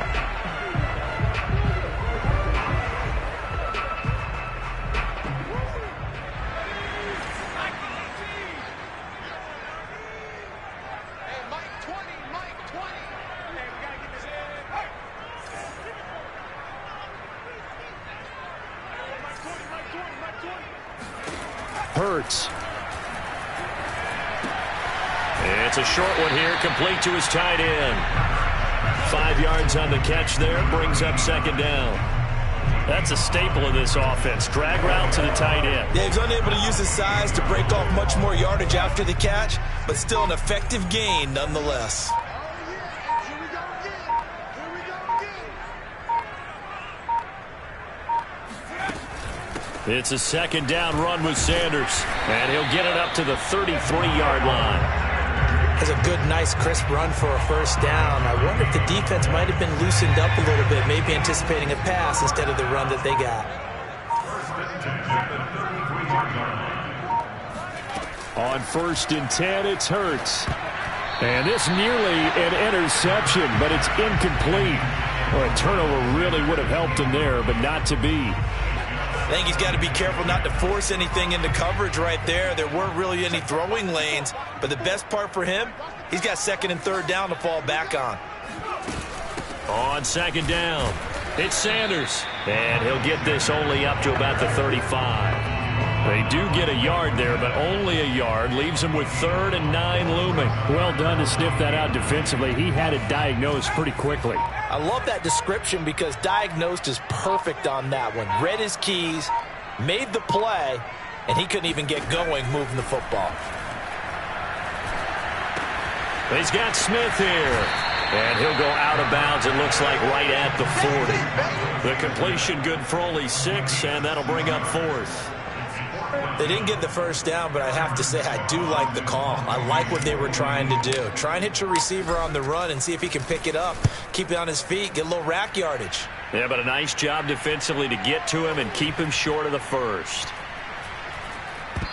Hurts. It's a short one here, complete to his tight end. 5 yards on the catch there, brings up 2nd down. That's a staple of this offense. Drag route to the tight end. Yeah, he's unable to use his size to break off much more yardage after the catch, but still an effective gain nonetheless. It's a 2nd down run with Sanders, and he'll get it up to the 33-yard line. Has a good, nice, crisp run for a first down. I wonder if the defense might have been loosened up a little bit, maybe anticipating a pass instead of the run that they got. On 1st and 10, it's Hurts. And this nearly an interception, but it's incomplete. Well, a turnover really would have helped him there, but not to be. I think he's got to be careful not to force anything into coverage right there. There weren't really any throwing lanes, but the best part for him, he's got 2nd and 3rd down to fall back on. On 2nd down, it's Sanders, and he'll get this only up to about the 35. They do get a yard there, but only a yard. Leaves him with 3rd and 9 looming. Well done to sniff that out defensively. He had it diagnosed pretty quickly. I love that description because diagnosed is perfect on that one. Read his keys, made the play, and he couldn't even get going moving the football. He's got Smith here. And he'll go out of bounds, it looks like, right at the 40. The completion good for only 6, and that'll bring up 4th. They didn't get the first down, but I have to say I do like the call. I like what they were trying to do. Try and hit your receiver on the run and see if he can pick it up, keep it on his feet, get a little rack yardage. Yeah, but a nice job defensively to get to him and keep him short of the first.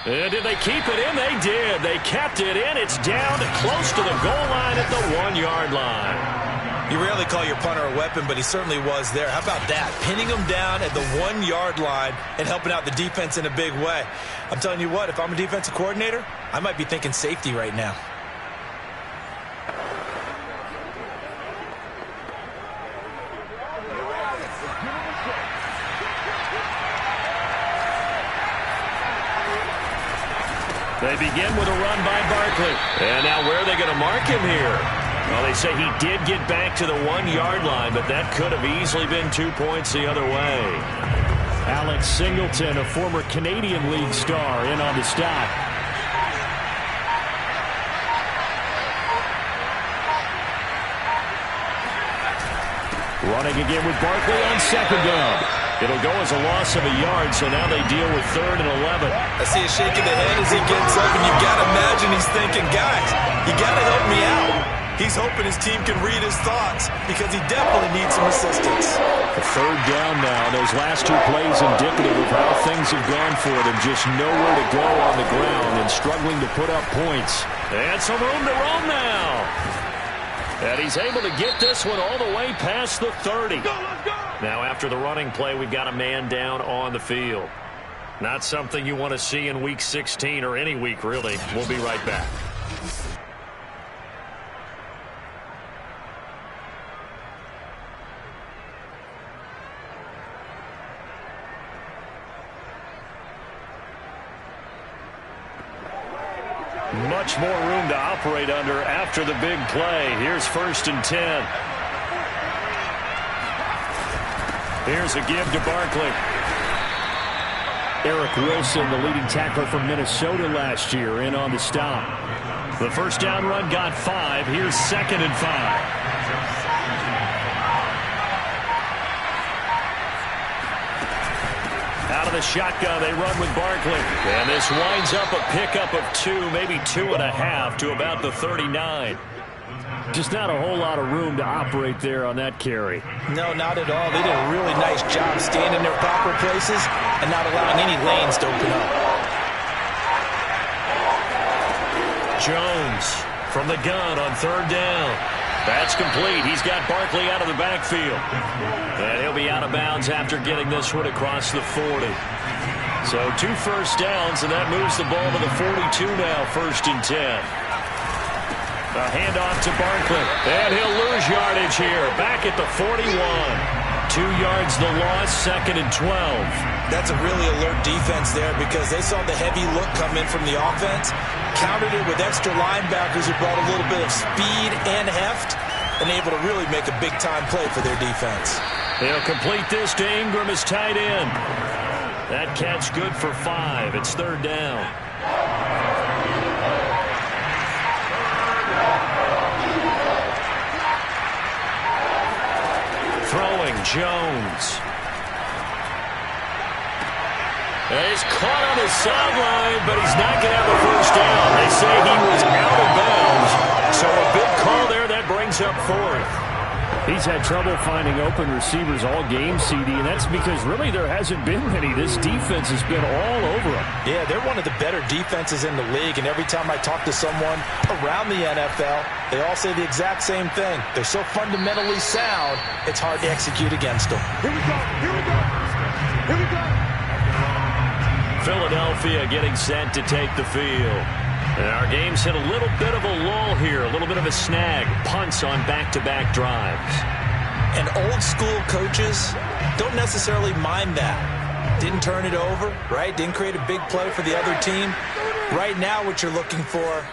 And did they keep it in? They did. They kept it in. It's down to close to the goal line at the 1-yard line. You rarely call your punter a weapon, but he certainly was there. How about that? Pinning him down at the 1-yard line and helping out the defense in a big way. I'm telling you what, if I'm a defensive coordinator, I might be thinking safety right now. They begin with a run by Barkley. And now where are they going to mark him here? Well, they say he did get back to the 1-yard line, but that could have easily been 2 points the other way. Alex Singleton, a former Canadian League star, in on the stop. Running again with Barkley on 2nd down. It'll go as a loss of a yard, so now they deal with 3rd and 11. I see a shake of the head as he gets up, and you got to imagine he's thinking, guys, you got to help me out. He's hoping his team can read his thoughts because he definitely needs some assistance. The 3rd down now. Those last 2 plays indicative of how things have gone for them. Just nowhere to go on the ground and struggling to put up points. And some room to roam now. And he's able to get this one all the way past the 30. Now after the running play, we've got a man down on the field. Not something you want to see in Week 16 or any week, really. We'll be right back. Much more room to operate under after the big play. Here's 1st and 10. Here's a give to Barkley. Eric Wilson, the leading tackler from Minnesota last year, in on the stop. The 1st down run got 5. Here's 2nd and 5. Out of the shotgun, they run with Barkley. And this winds up a pickup of 2, maybe 2.5 to about the 39. Just not a whole lot of room to operate there on that carry. No, not at all. They did a really nice job staying in their proper places and not allowing any lanes to open up. Jones from the gun on 3rd down. That's complete. He's got Barkley out of the backfield. And he'll be out of bounds after getting this one across the 40. So 2 first downs, and that moves the ball to the 42 now, 1st and 10. A handoff to Barkley. And he'll lose yardage here. Back at the 41. 2 yards the loss, 2nd and 12. That's a really alert defense there because they saw the heavy look come in from the offense, countered it with extra linebackers who brought a little bit of speed and heft, and able to really make a big-time play for their defense. They'll complete this to Ingram as tight end. That catch good for 5. It's 3rd down. Throwing Jones. He's caught on his sideline, but he's not going to have the 1st down. They say he was out of bounds. So a big call there that brings up 4th. He's had trouble finding open receivers all game, CD, and that's because really there hasn't been many. This defense has been all over him. Yeah, they're one of the better defenses in the league, and every time I talk to someone around the NFL, they all say the exact same thing. They're so fundamentally sound, it's hard to execute against them. Here we go. Here we go. Here we go. Philadelphia getting set to take the field. And our game's hit a little bit of a lull here, a little bit of a snag. Punts on back-to-back drives. And old-school coaches don't necessarily mind that. Didn't turn it over, right? Didn't create a big play for the other team. Right now what you're looking for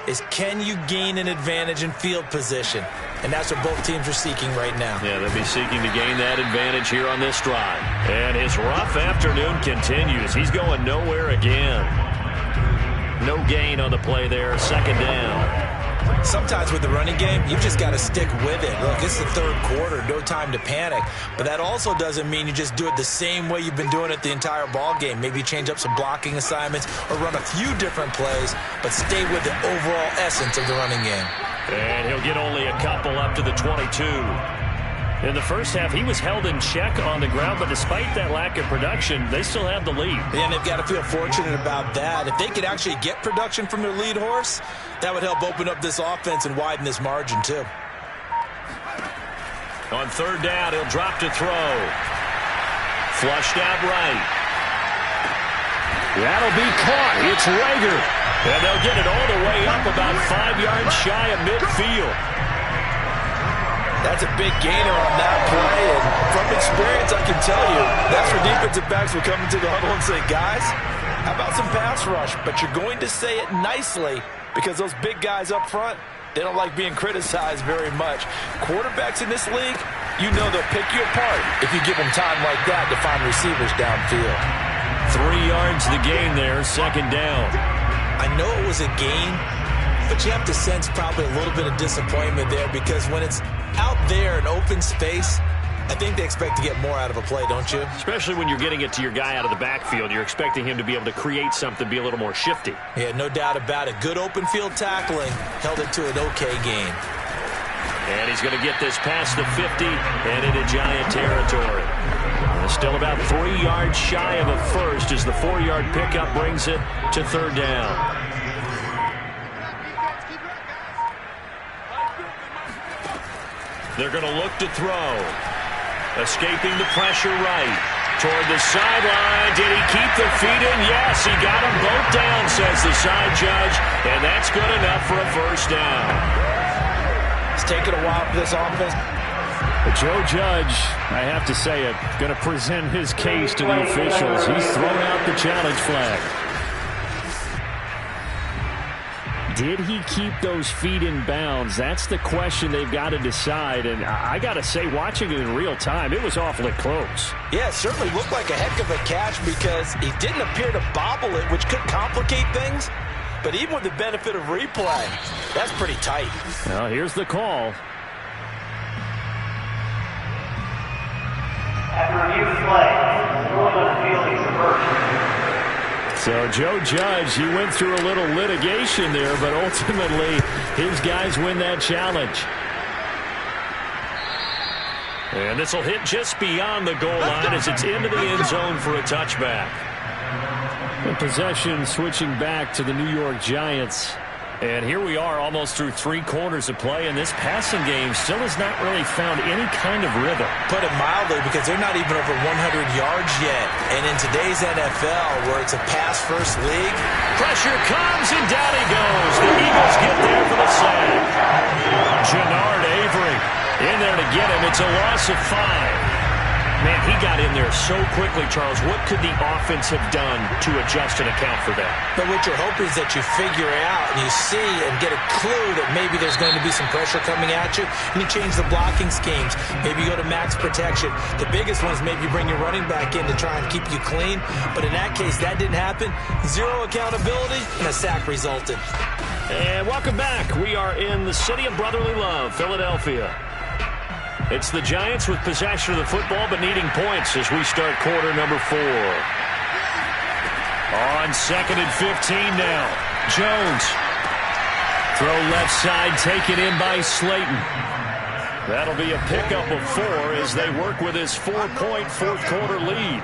is can you gain an advantage in field position? and that's what both teams are seeking right now. Yeah, they'll be seeking to gain that advantage here on this drive. And his rough afternoon continues. He's going nowhere again. No gain on the play there, second down. Sometimes with the running game, you've just got to stick with it. Look, it's the third quarter, no time to panic. But that also doesn't mean you just do it the same way you've been doing it the entire ball game. Maybe change up some blocking assignments or run a few different plays, but stay with the overall essence of the running game. And he'll get only a couple up to the 22. In the first half, he was held in check on the ground, but despite that lack of production, they still have the lead. And they've got to feel fortunate about that. If they could actually get production from their lead horse, that would help open up this offense and widen this margin, too. On third down, he'll drop to throw. Flushed out right. That'll be caught. It's Rager. And they'll get it all the way up about 5 yards shy of midfield. That's a big gainer on that play, and from experience, I can tell you, that's where defensive backs will come into the huddle and say, guys, how about some pass rush? But you're going to say it nicely because those big guys up front, they don't like being criticized very much. Quarterbacks in this league, you know they'll pick you apart if you give them time like that to find receivers downfield. 3 yards the gain there, second down. I know it was a gain, but you have to sense probably a little bit of disappointment there because when it's out there in open space, I think they expect to get more out of a play, don't you? Especially when you're getting it to your guy out of the backfield. You're expecting him to be able to create something, be a little more shifty. Yeah, no doubt about it. Good open field tackling held it to an okay gain. And he's going to get this past the 50 and into Giant territory. And still about 3 yards shy of a first as the 4-yard pickup brings it to third down. They're going to look to throw. Escaping the pressure right. Toward the sideline. Did he keep the feet in? Yes, he got them both down, says the side judge. And that's good enough for a first down. It's taken a while for this offense. Joe Judge, I have to say it, going to present his case to the officials. He's thrown out the challenge flag. Did he keep those feet in bounds? That's the question they've got to decide. And I got to say, watching it in real time, it was awfully close. Yeah, it certainly looked like a heck of a catch because he didn't appear to bobble it, which could complicate things. But even with the benefit of replay, that's pretty tight. Well, here's the call. After review of play, ruling on the field is reversed. So Joe Judge, he went through a little litigation there, but ultimately his guys win that challenge. And this will hit just beyond the goal line as it's into the end zone for a touchback. The possession switching back to the New York Giants. And here we are almost through 3 quarters of play, and this passing game still has not really found any kind of rhythm. Put it mildly, because they're not even over 100 yards yet. And in today's NFL, where it's a pass-first league, pressure comes, and down he goes. The Eagles get there for the sack. Jannard Avery in there to get him. It's a loss of 5. Man, he got in there so quickly, Charles. What could the offense have done to adjust and account for that? But what you're hoping is that you figure out and you see and get a clue that maybe there's going to be some pressure coming at you, and you change the blocking schemes. Maybe you go to max protection. The biggest one is maybe you bring your running back in to try and keep you clean. But in that case, that didn't happen. 0 accountability, and a sack resulted. And welcome back. We are in the city of brotherly love, Philadelphia. It's the Giants with possession of the football but needing points as we start quarter number 4. On 2nd and 15 now. Jones. Throw left side taken in by Slayton. That'll be a pickup of 4 as they work with his 4-point fourth quarter lead.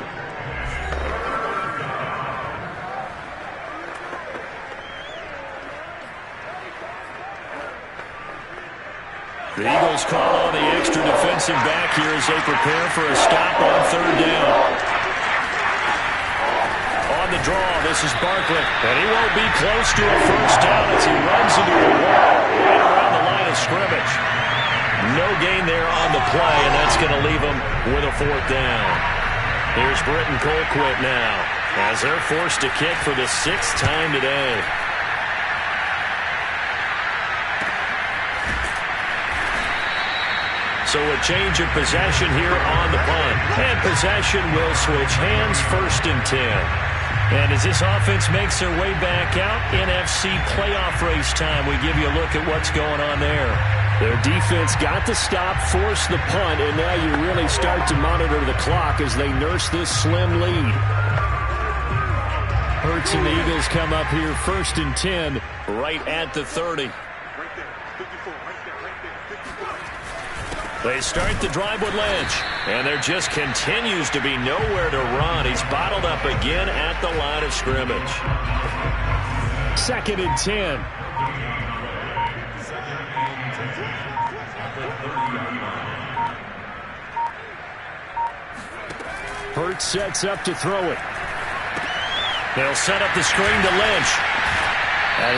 The Eagles call on the extra defensive back here as they prepare for a stop on third down. On the draw, this is Barkley, and he won't be close to a first down as he runs into a wall right around the line of scrimmage. No gain there on the play, and that's going to leave him with a 4th down. Here's Britton Colquitt now as they're forced to kick for the 6th time today. So a change of possession here on the punt. And possession will switch hands, 1st and 10. And as this offense makes their way back out, NFC playoff race time, we give you a look at what's going on there. Their defense got the stop, forced the punt, and now you really start to monitor the clock as they nurse this slim lead. Hurts and the Eagles come up here 1st and 10 right at the 30. They start the drive with Lynch, and there just continues to be nowhere to run. He's bottled up again at the line of scrimmage. 2nd and 10. Hurts sets up to throw it. They'll set up the screen to Lynch.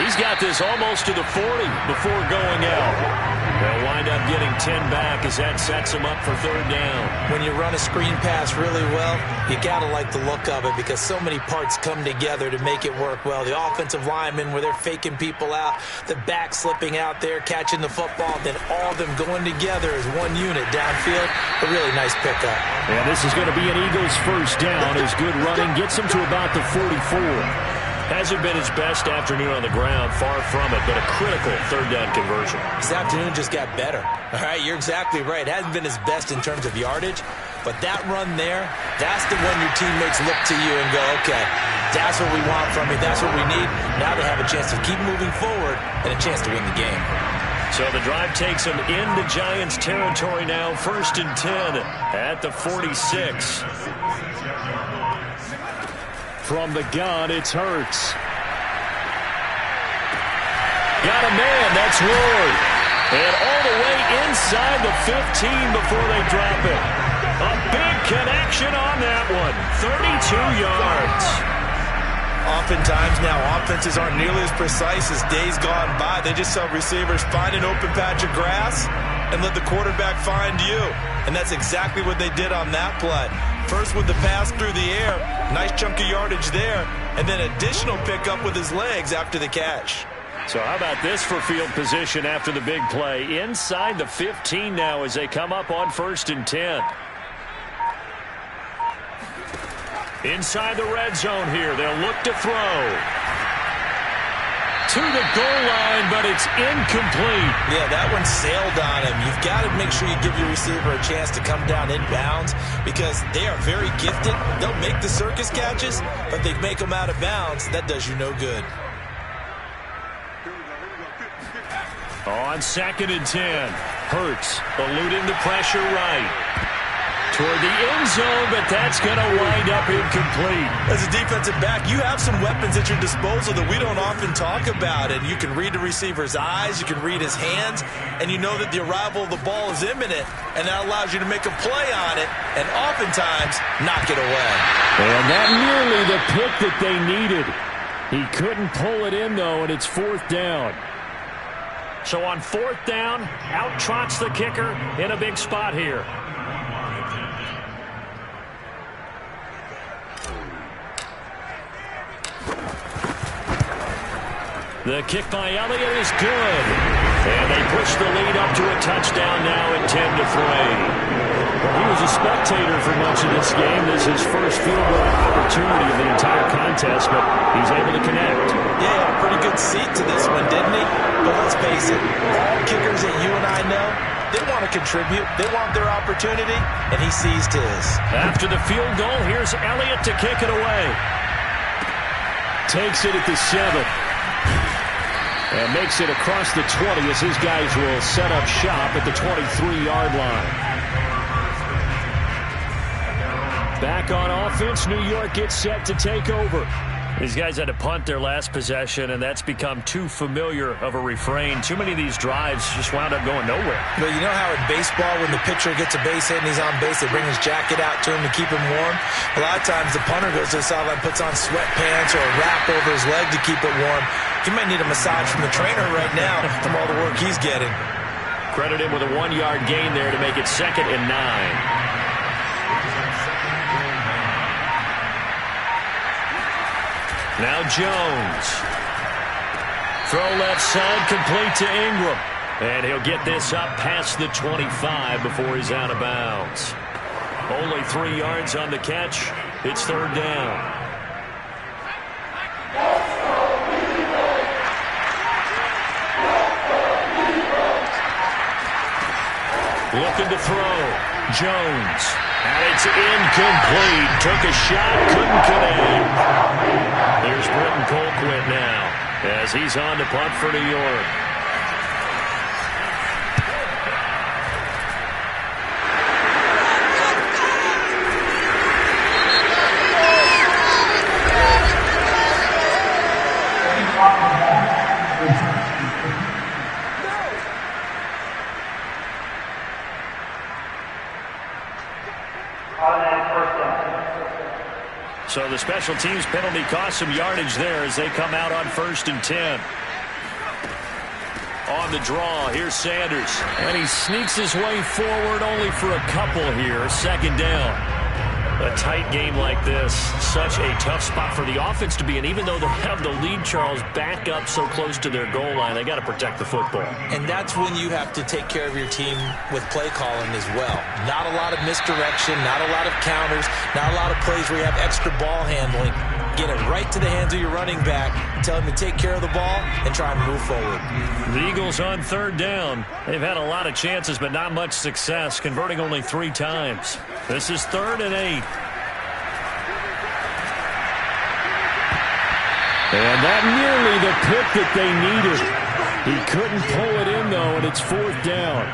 He's got this almost to the 40 before going out. They'll wind up getting 10 back as that sets them up for 3rd down. When you run a screen pass really well, you got to like the look of it because so many parts come together to make it work well. The offensive linemen where they're faking people out, the back slipping out there, catching the football, then all of them going together as one unit downfield. A really nice pickup. And this is going to be an Eagles 1st down as good running gets them to about the 44. Hasn't been his best afternoon on the ground, far from it, but a critical 3rd down conversion. This afternoon just got better. All right, you're exactly right. Hasn't been his best in terms of yardage, but that run there, that's the one your teammates look to you and go, okay, that's what we want from you, that's what we need. Now they have a chance to keep moving forward and a chance to win the game. So the drive takes them into Giants territory now, 1st and 10 at the 46. From the gun, it's Hurts. Got a man, that's Ward. And all the way inside the 15 before they drop it. A big connection on that one. 32 yards. Oftentimes now, offenses aren't nearly as precise as days gone by. They just saw receivers find an open patch of grass and let the quarterback find you. And that's exactly what they did on that play. First with the pass through the air, nice chunk of yardage there, and then additional pickup with his legs after the catch. So how about this for field position after the big play? Inside the 15 now as they come up on 1st and 10. Inside the red zone here, they'll look to throw. To the goal line, but it's incomplete. Yeah, that one sailed on him. You've got to make sure you give your receiver a chance to come down inbounds because they are very gifted. They'll make the circus catches, but they make them out of bounds. That does you no good. On 2nd and 10, Hurts eluding the pressure right. Toward the end zone, but that's going to wind up incomplete. As a defensive back, you have some weapons at your disposal that we don't often talk about. And you can read the receiver's eyes, you can read his hands, and you know that the arrival of the ball is imminent. And that allows you to make a play on it and oftentimes knock it away. And that nearly the pick that they needed. He couldn't pull it in, though, and it's 4th down. So on 4th down, out trots the kicker in a big spot here. The kick by Elliott is good. And they push the lead up to a touchdown now at 10-3. Well, he was a spectator for much of this game. This is his first field goal opportunity of the entire contest, but he's able to connect. Yeah, he had a pretty good seat to this one, didn't he? But let's face it, all kickers that you and I know, they want to contribute. They want their opportunity, and he seized his. After the field goal, here's Elliott to kick it away. Takes it at the 7. And makes it across the 20 as his guys will set up shop at the 23-yard line. Back on offense, New York gets set to take over. These guys had to punt their last possession, and that's become too familiar of a refrain. Too many of these drives just wound up going nowhere. But you know how in baseball, when the pitcher gets a base hit and he's on base, they bring his jacket out to him to keep him warm? A lot of times the punter goes to the sideline, puts on sweatpants or a wrap over his leg to keep it warm. He might need a massage from the trainer right now from all the work he's getting. Credit him with a 1-yard gain there to make it 2nd and 9. Now Jones. Throw left side, complete to Ingram. And he'll get this up past the 25 before he's out of bounds. Only 3 yards on the catch. It's third down. Looking to throw. Jones. And it's incomplete. Took a shot, couldn't connect. Here's Britton Colquitt now as he's on to punt for New York. So the special teams penalty cost some yardage there as they come out on 1st and 10. On the draw, here's Sanders. And he sneaks his way forward only for a couple here. Second down. A tight game like this, such a tough spot for the offense to be in. Even though they have the lead, Charles, back up so close to their goal line, they got to protect the football. And that's when you have to take care of your team with play calling as well. Not a lot of misdirection, not a lot of counters, not a lot of plays where you have extra ball handling. Get it right to the hands of your running back, tell him to take care of the ball, and try and move forward. The Eagles on third down. They've had a lot of chances, but not much success, converting only 3 times. This is 3rd and 8. And that nearly the pick that they needed. He couldn't pull it in, though, and it's 4th down.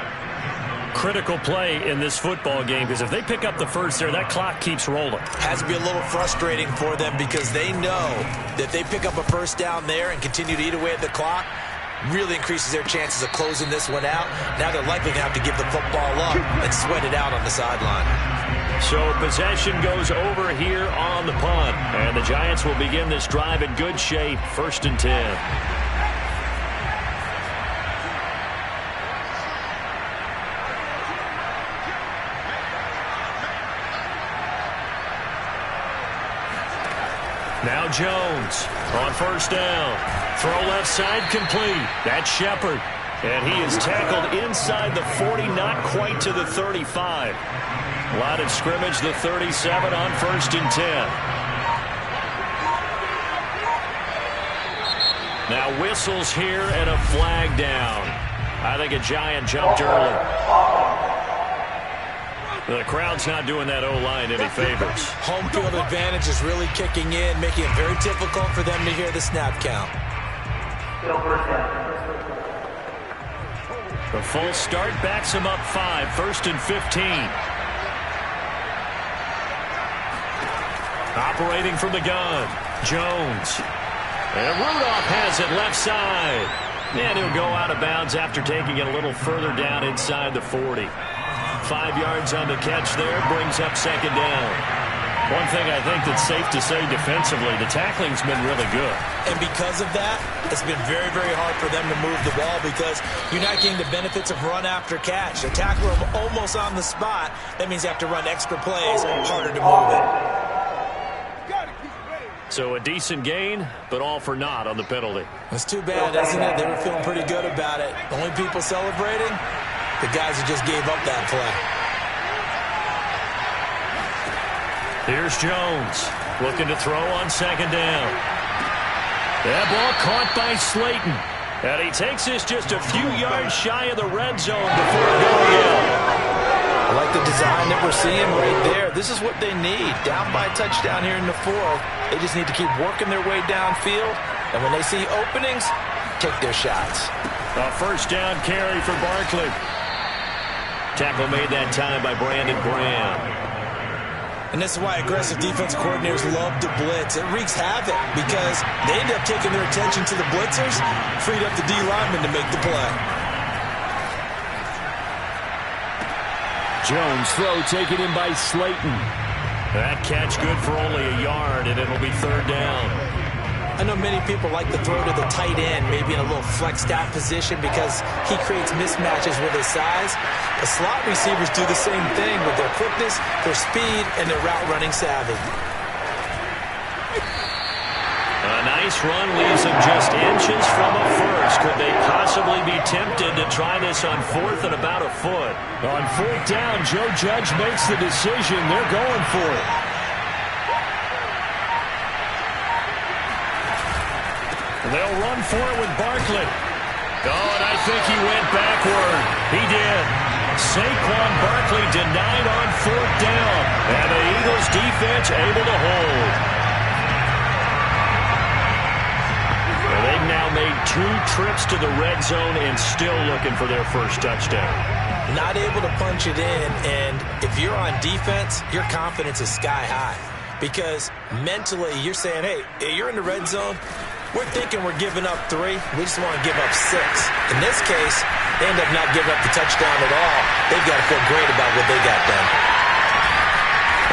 Critical play in this football game, because if they pick up the first there, that clock keeps rolling. Has to be a little frustrating for them because they know that if they pick up a first down there and continue to eat away at the clock, really increases their chances of closing this one out. Now they're likely to have to give the football up and sweat it out on the sideline. So possession goes over here on the punt. And the Giants will begin this drive in good shape. 1st and 10. Now Jones on 1st down. Throw left side complete. That's Shepard. And he is tackled inside the 40, not quite to the 35. Line of scrimmage, the 37 on 1st and 10. Now whistles here and a flag down. I think a Giant jumped early. The crowd's not doing that O-line any favors. Home field advantage is really kicking in, making it very difficult for them to hear the snap count. The full start backs him up 5, 1st and 15. Operating from the gun, Jones. And Rudolph has it left side. And he'll go out of bounds after taking it a little further down inside the 40. 5 yards on the catch there, brings up 2nd down. One thing I think that's safe to say defensively, the tackling's been really good. And because of that, it's been very, very hard for them to move the ball because you're not getting the benefits of run after catch. The tackler almost on the spot. That means you have to run extra plays, harder to move it. So a decent gain, but all for naught on the penalty. It's too bad, isn't it? They were feeling pretty good about it. The only people celebrating, the guys who just gave up that play. Here's Jones, looking to throw on 2nd down. That ball caught by Slayton. And he takes this just a few yards shy of the red zone before going out. I like the design that we're seeing right there. This is what they need. Down by a touchdown here in the 4th. They just need to keep working their way downfield. And when they see openings, take their shots. A 1st down carry for Barkley. Tackle made that time by Brandon Graham. And this is why aggressive defense coordinators love to blitz. It wreaks havoc because they end up taking their attention to the blitzers, freed up the D lineman to make the play. Jones throw taken in by Slayton. That catch good for only a yard, and it'll be 3rd down. I know many people like to throw to the tight end, maybe in a little flexed out position because he creates mismatches with his size. The slot receivers do the same thing with their quickness, their speed, and their route running savvy. A nice run leaves them just inches from a first. Could they possibly be tempted to try this on 4th and about a foot? On 4th down, Joe Judge makes the decision. They're going for it. They'll run for it with Barkley. Oh, and I think he went backward. He did. Saquon Barkley denied on 4th down. And the Eagles defense able to hold. Well, they've now made 2 trips to the red zone and still looking for their first touchdown. Not able to punch it in, and if you're on defense, your confidence is sky high. Because mentally, you're saying, hey, you're in the red zone. We're thinking we're giving up 3. We just want to give up 6. In this case, they end up not giving up the touchdown at all. They've got to feel great about what they got done.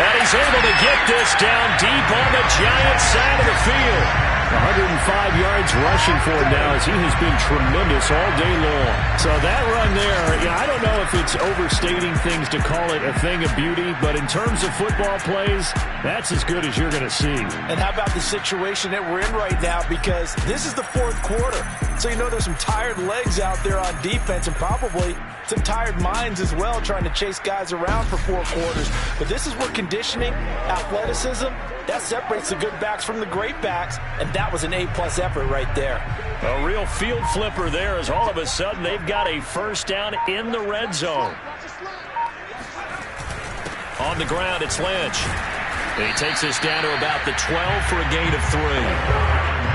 And he's able to get this down deep on the Giants side of the field. 105 yards rushing for him now as he has been tremendous all day long. So that run there, I don't know if it's overstating things to call it a thing of beauty, but in terms of football plays, that's as good as you're going to see. And how about the situation that we're in right now? Because this is the 4th quarter. So you know there's some tired legs out there on defense and probably some tired minds as well trying to chase guys around for 4 quarters. But this is where conditioning, athleticism, that separates the good backs from the great backs, and that was an A-plus effort right there. A real field flipper there as all of a sudden they've got a first down in the red zone. On the ground, it's Lynch. He takes us down to about the 12 for a gain of 3.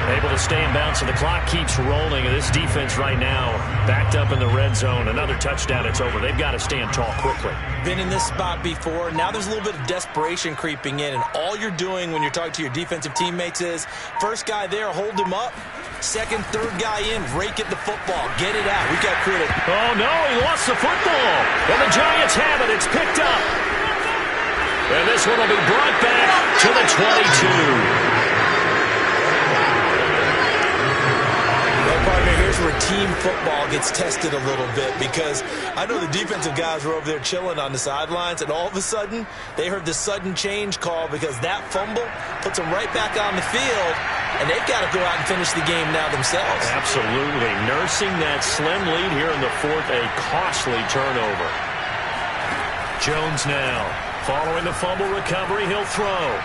Able to stay in bounds, so the clock keeps rolling. And this defense right now backed up in the red zone. Another touchdown, it's over. They've got to stand tall quickly. Been in this spot before. Now there's a little bit of desperation creeping in. And all you're doing when you're talking to your defensive teammates is, first guy there, hold him up. Second, third guy in, rake at the football. Get it out. We've got to create it. Oh, no, he lost the football. And the Giants have it. It's picked up. And this one will be brought back to the 22. Partner, here's where team football gets tested a little bit, because I know the defensive guys were over there chilling on the sidelines, and all of a sudden they heard the sudden change call because that fumble puts them right back on the field, and they've got to go out and finish the game now themselves. Absolutely. Nursing that slim lead here in the 4th, a costly turnover. Jones now. Following the fumble recovery, he'll throw.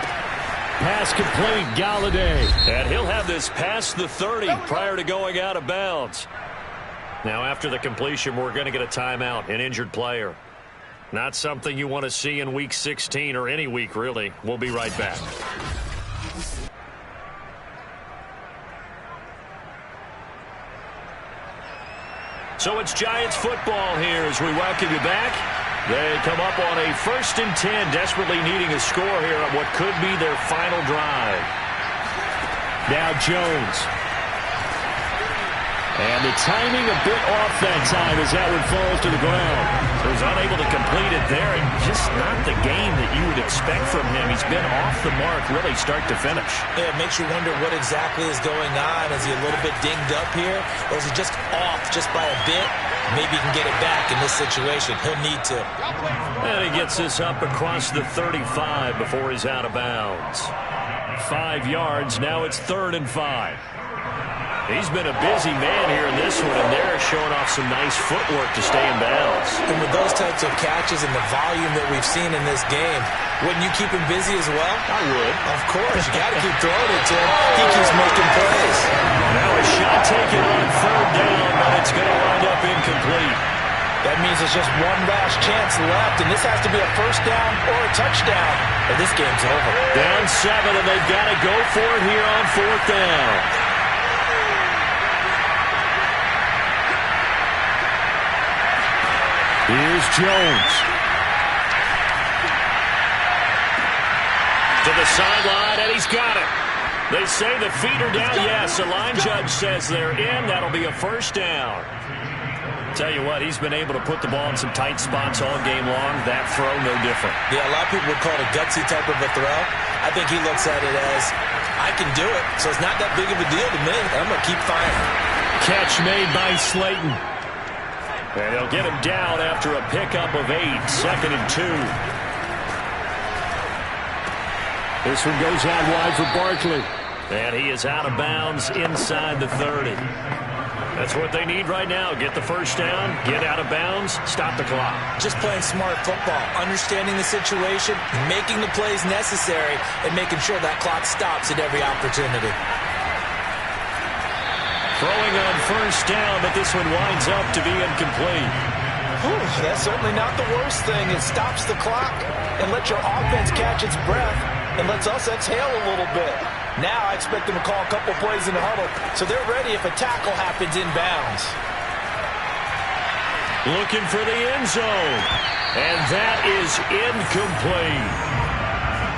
Pass complete, Galladay. And he'll have this past the 30 prior to going out of bounds. Now, after the completion, we're going to get a timeout, an injured player. Not something you want to see in Week 16 or any week, really. We'll be right back. So it's Giants football here as we welcome you back. They come up on a 1st and 10, desperately needing a score here on what could be their final drive. Now Jones. And the timing a bit off that time as that one falls to the ground. So he's unable to complete it there, and just not the game that you would expect from him. He's been off the mark really start to finish. Yeah, it makes you wonder what exactly is going on. Is he a little bit dinged up here, or is he just off just by a bit? Maybe he can get it back in this situation. He'll need to. And he gets this up across the 35 before he's out of bounds. 5 yards, now it's 3rd and 5. He's been a busy man here in this one, and they're showing off some nice footwork to stay in bounds. And with those types of catches and the volume that we've seen in this game, wouldn't you keep him busy as well? I would. Of course. You got to keep throwing it to him. He keeps making plays. Now a shot taken on 3rd down, but it's going to wind up incomplete. That means there's just one last chance left, and this has to be a first down or a touchdown, or this game's over. Down 7, and they've got to go for it here on 4th down. Here's Jones. To the sideline, and he's got it. They say the feet are down. Yes, the line judge says they're in. That'll be a first down. Tell you what, he's been able to put the ball in some tight spots all game long. That throw, no different. Yeah, a lot of people would call it a gutsy type of a throw. I think he looks at it as, I can do it, so it's not that big of a deal to me. I'm going to keep firing. Catch made by Slayton. And they'll get him down after a pickup of 8, 2nd and 2. This one goes out wide for Barkley. And he is out of bounds inside the 30. That's what they need right now. Get the first down, get out of bounds, stop the clock. Just playing smart football, understanding the situation, making the plays necessary, and making sure that clock stops at every opportunity. Throwing on first down, but this one winds up to be incomplete. Whew, that's certainly not the worst thing. It stops the clock and lets your offense catch its breath and lets us exhale a little bit. Now I expect them to call a couple plays in the huddle, so they're ready if a tackle happens inbounds. Looking for the end zone, and that is incomplete.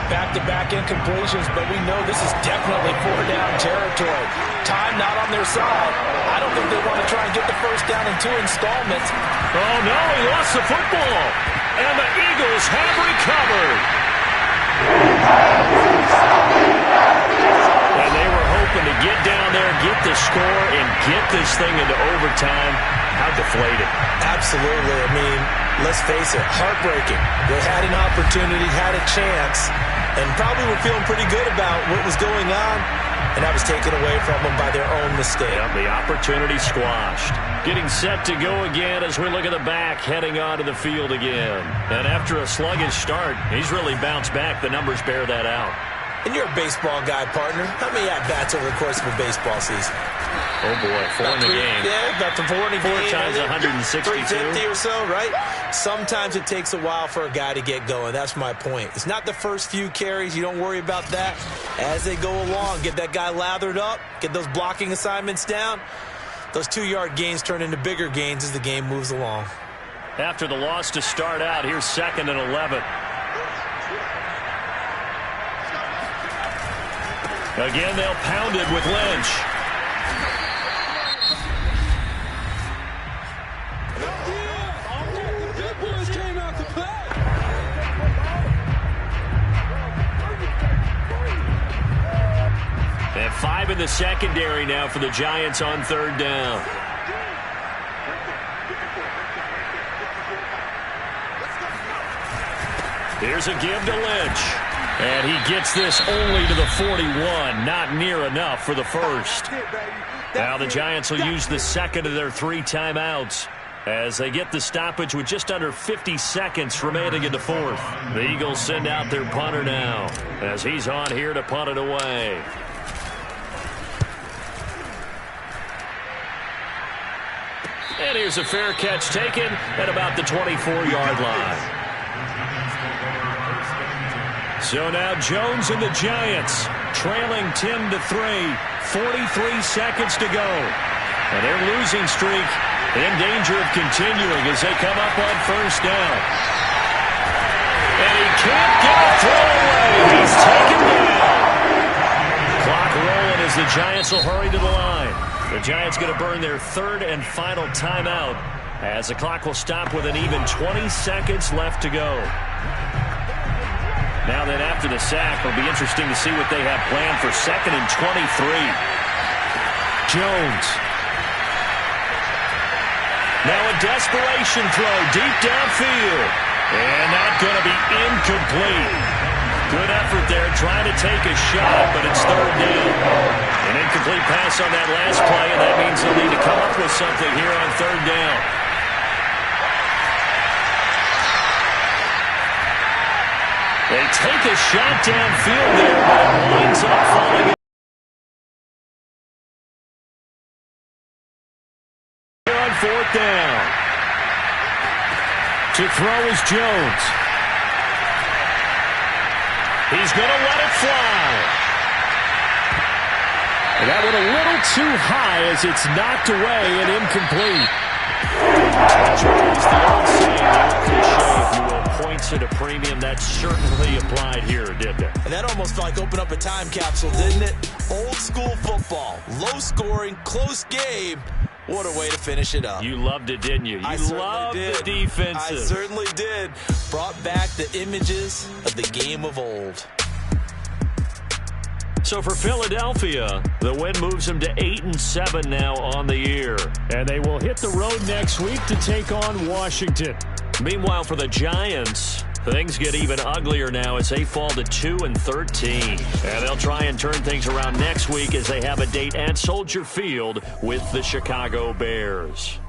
Back-to-back incompletions, but we know this is definitely four-down territory. Time not on their side. I don't think they want to try and get the first down in 2 installments. Oh, no, he lost the football. And the Eagles have recovered. And they were hoping to get down there, get the score, and get this thing into overtime. How deflated. Absolutely. I mean, let's face it, heartbreaking. They had an opportunity, had a chance, and probably were feeling pretty good about what was going on, and that was taken away from them by their own mistake. Yep, the opportunity squashed. Getting set to go again as we look at the back, heading onto the field again. And after a sluggish start, he's really bounced back. The numbers bear that out. And you're a baseball guy, partner. How many at-bats over the course of a baseball season? Oh, boy, 4 in the game. Yeah, about 4 in the game. 4 times 162. 350 or so, right? Sometimes it takes a while for a guy to get going. That's my point. It's not the first few carries. You don't worry about that. As they go along, get that guy lathered up, get those blocking assignments down. Those 2-yard gains turn into bigger gains as the game moves along. After the loss to start out, here's 2nd and 11. Again, they'll pound it with Lynch. And 5 in the secondary now for the Giants on 3rd down. Here's a give to Lynch. And he gets this only to the 41. Not near enough for the first. Now the Giants will use the 2nd of their 3 timeouts as they get the stoppage with just under 50 seconds remaining in the 4th. The Eagles send out their punter now as he's on here to punt it away. And here's a fair catch taken at about the 24-yard line. So now Jones and the Giants trailing 10-3, 43 seconds to go. And their losing streak in danger of continuing as they come up on 1st down. And he can't get a throw away. He's taken down. Clock rolling as the Giants will hurry to the line. The Giants going to burn their 3rd and final timeout as the clock will stop with an even 20 seconds left to go. Now then, after the sack, it'll be interesting to see what they have planned for 2nd and 23. Jones. Now a desperation throw deep downfield. And not going to be incomplete. Good effort there, trying to take a shot, but it's 3rd down. An incomplete pass on that last play, and that means they'll need to come up with something here on 3rd down. They take a shot downfield there, but it winds up falling. Here on 4th down. To throw is Jones. He's going to let it fly. And that one a little too high as it's knocked away and incomplete. It's the old saying, cliche, if you will, points at a premium. That certainly applied here, didn't it? And that almost felt like opened up a time capsule, didn't it? Old school football, low scoring, close game. What a way to finish it up. You loved it, didn't you? You loved the defensive. I certainly did. Brought back the images of the game of old. So for Philadelphia, the win moves them to 8-7 now on the year. And they will hit the road next week to take on Washington. Meanwhile, for the Giants, Things get even uglier now as they fall to 2-13. And they'll try and turn things around next week as they have a date at Soldier Field with the Chicago Bears.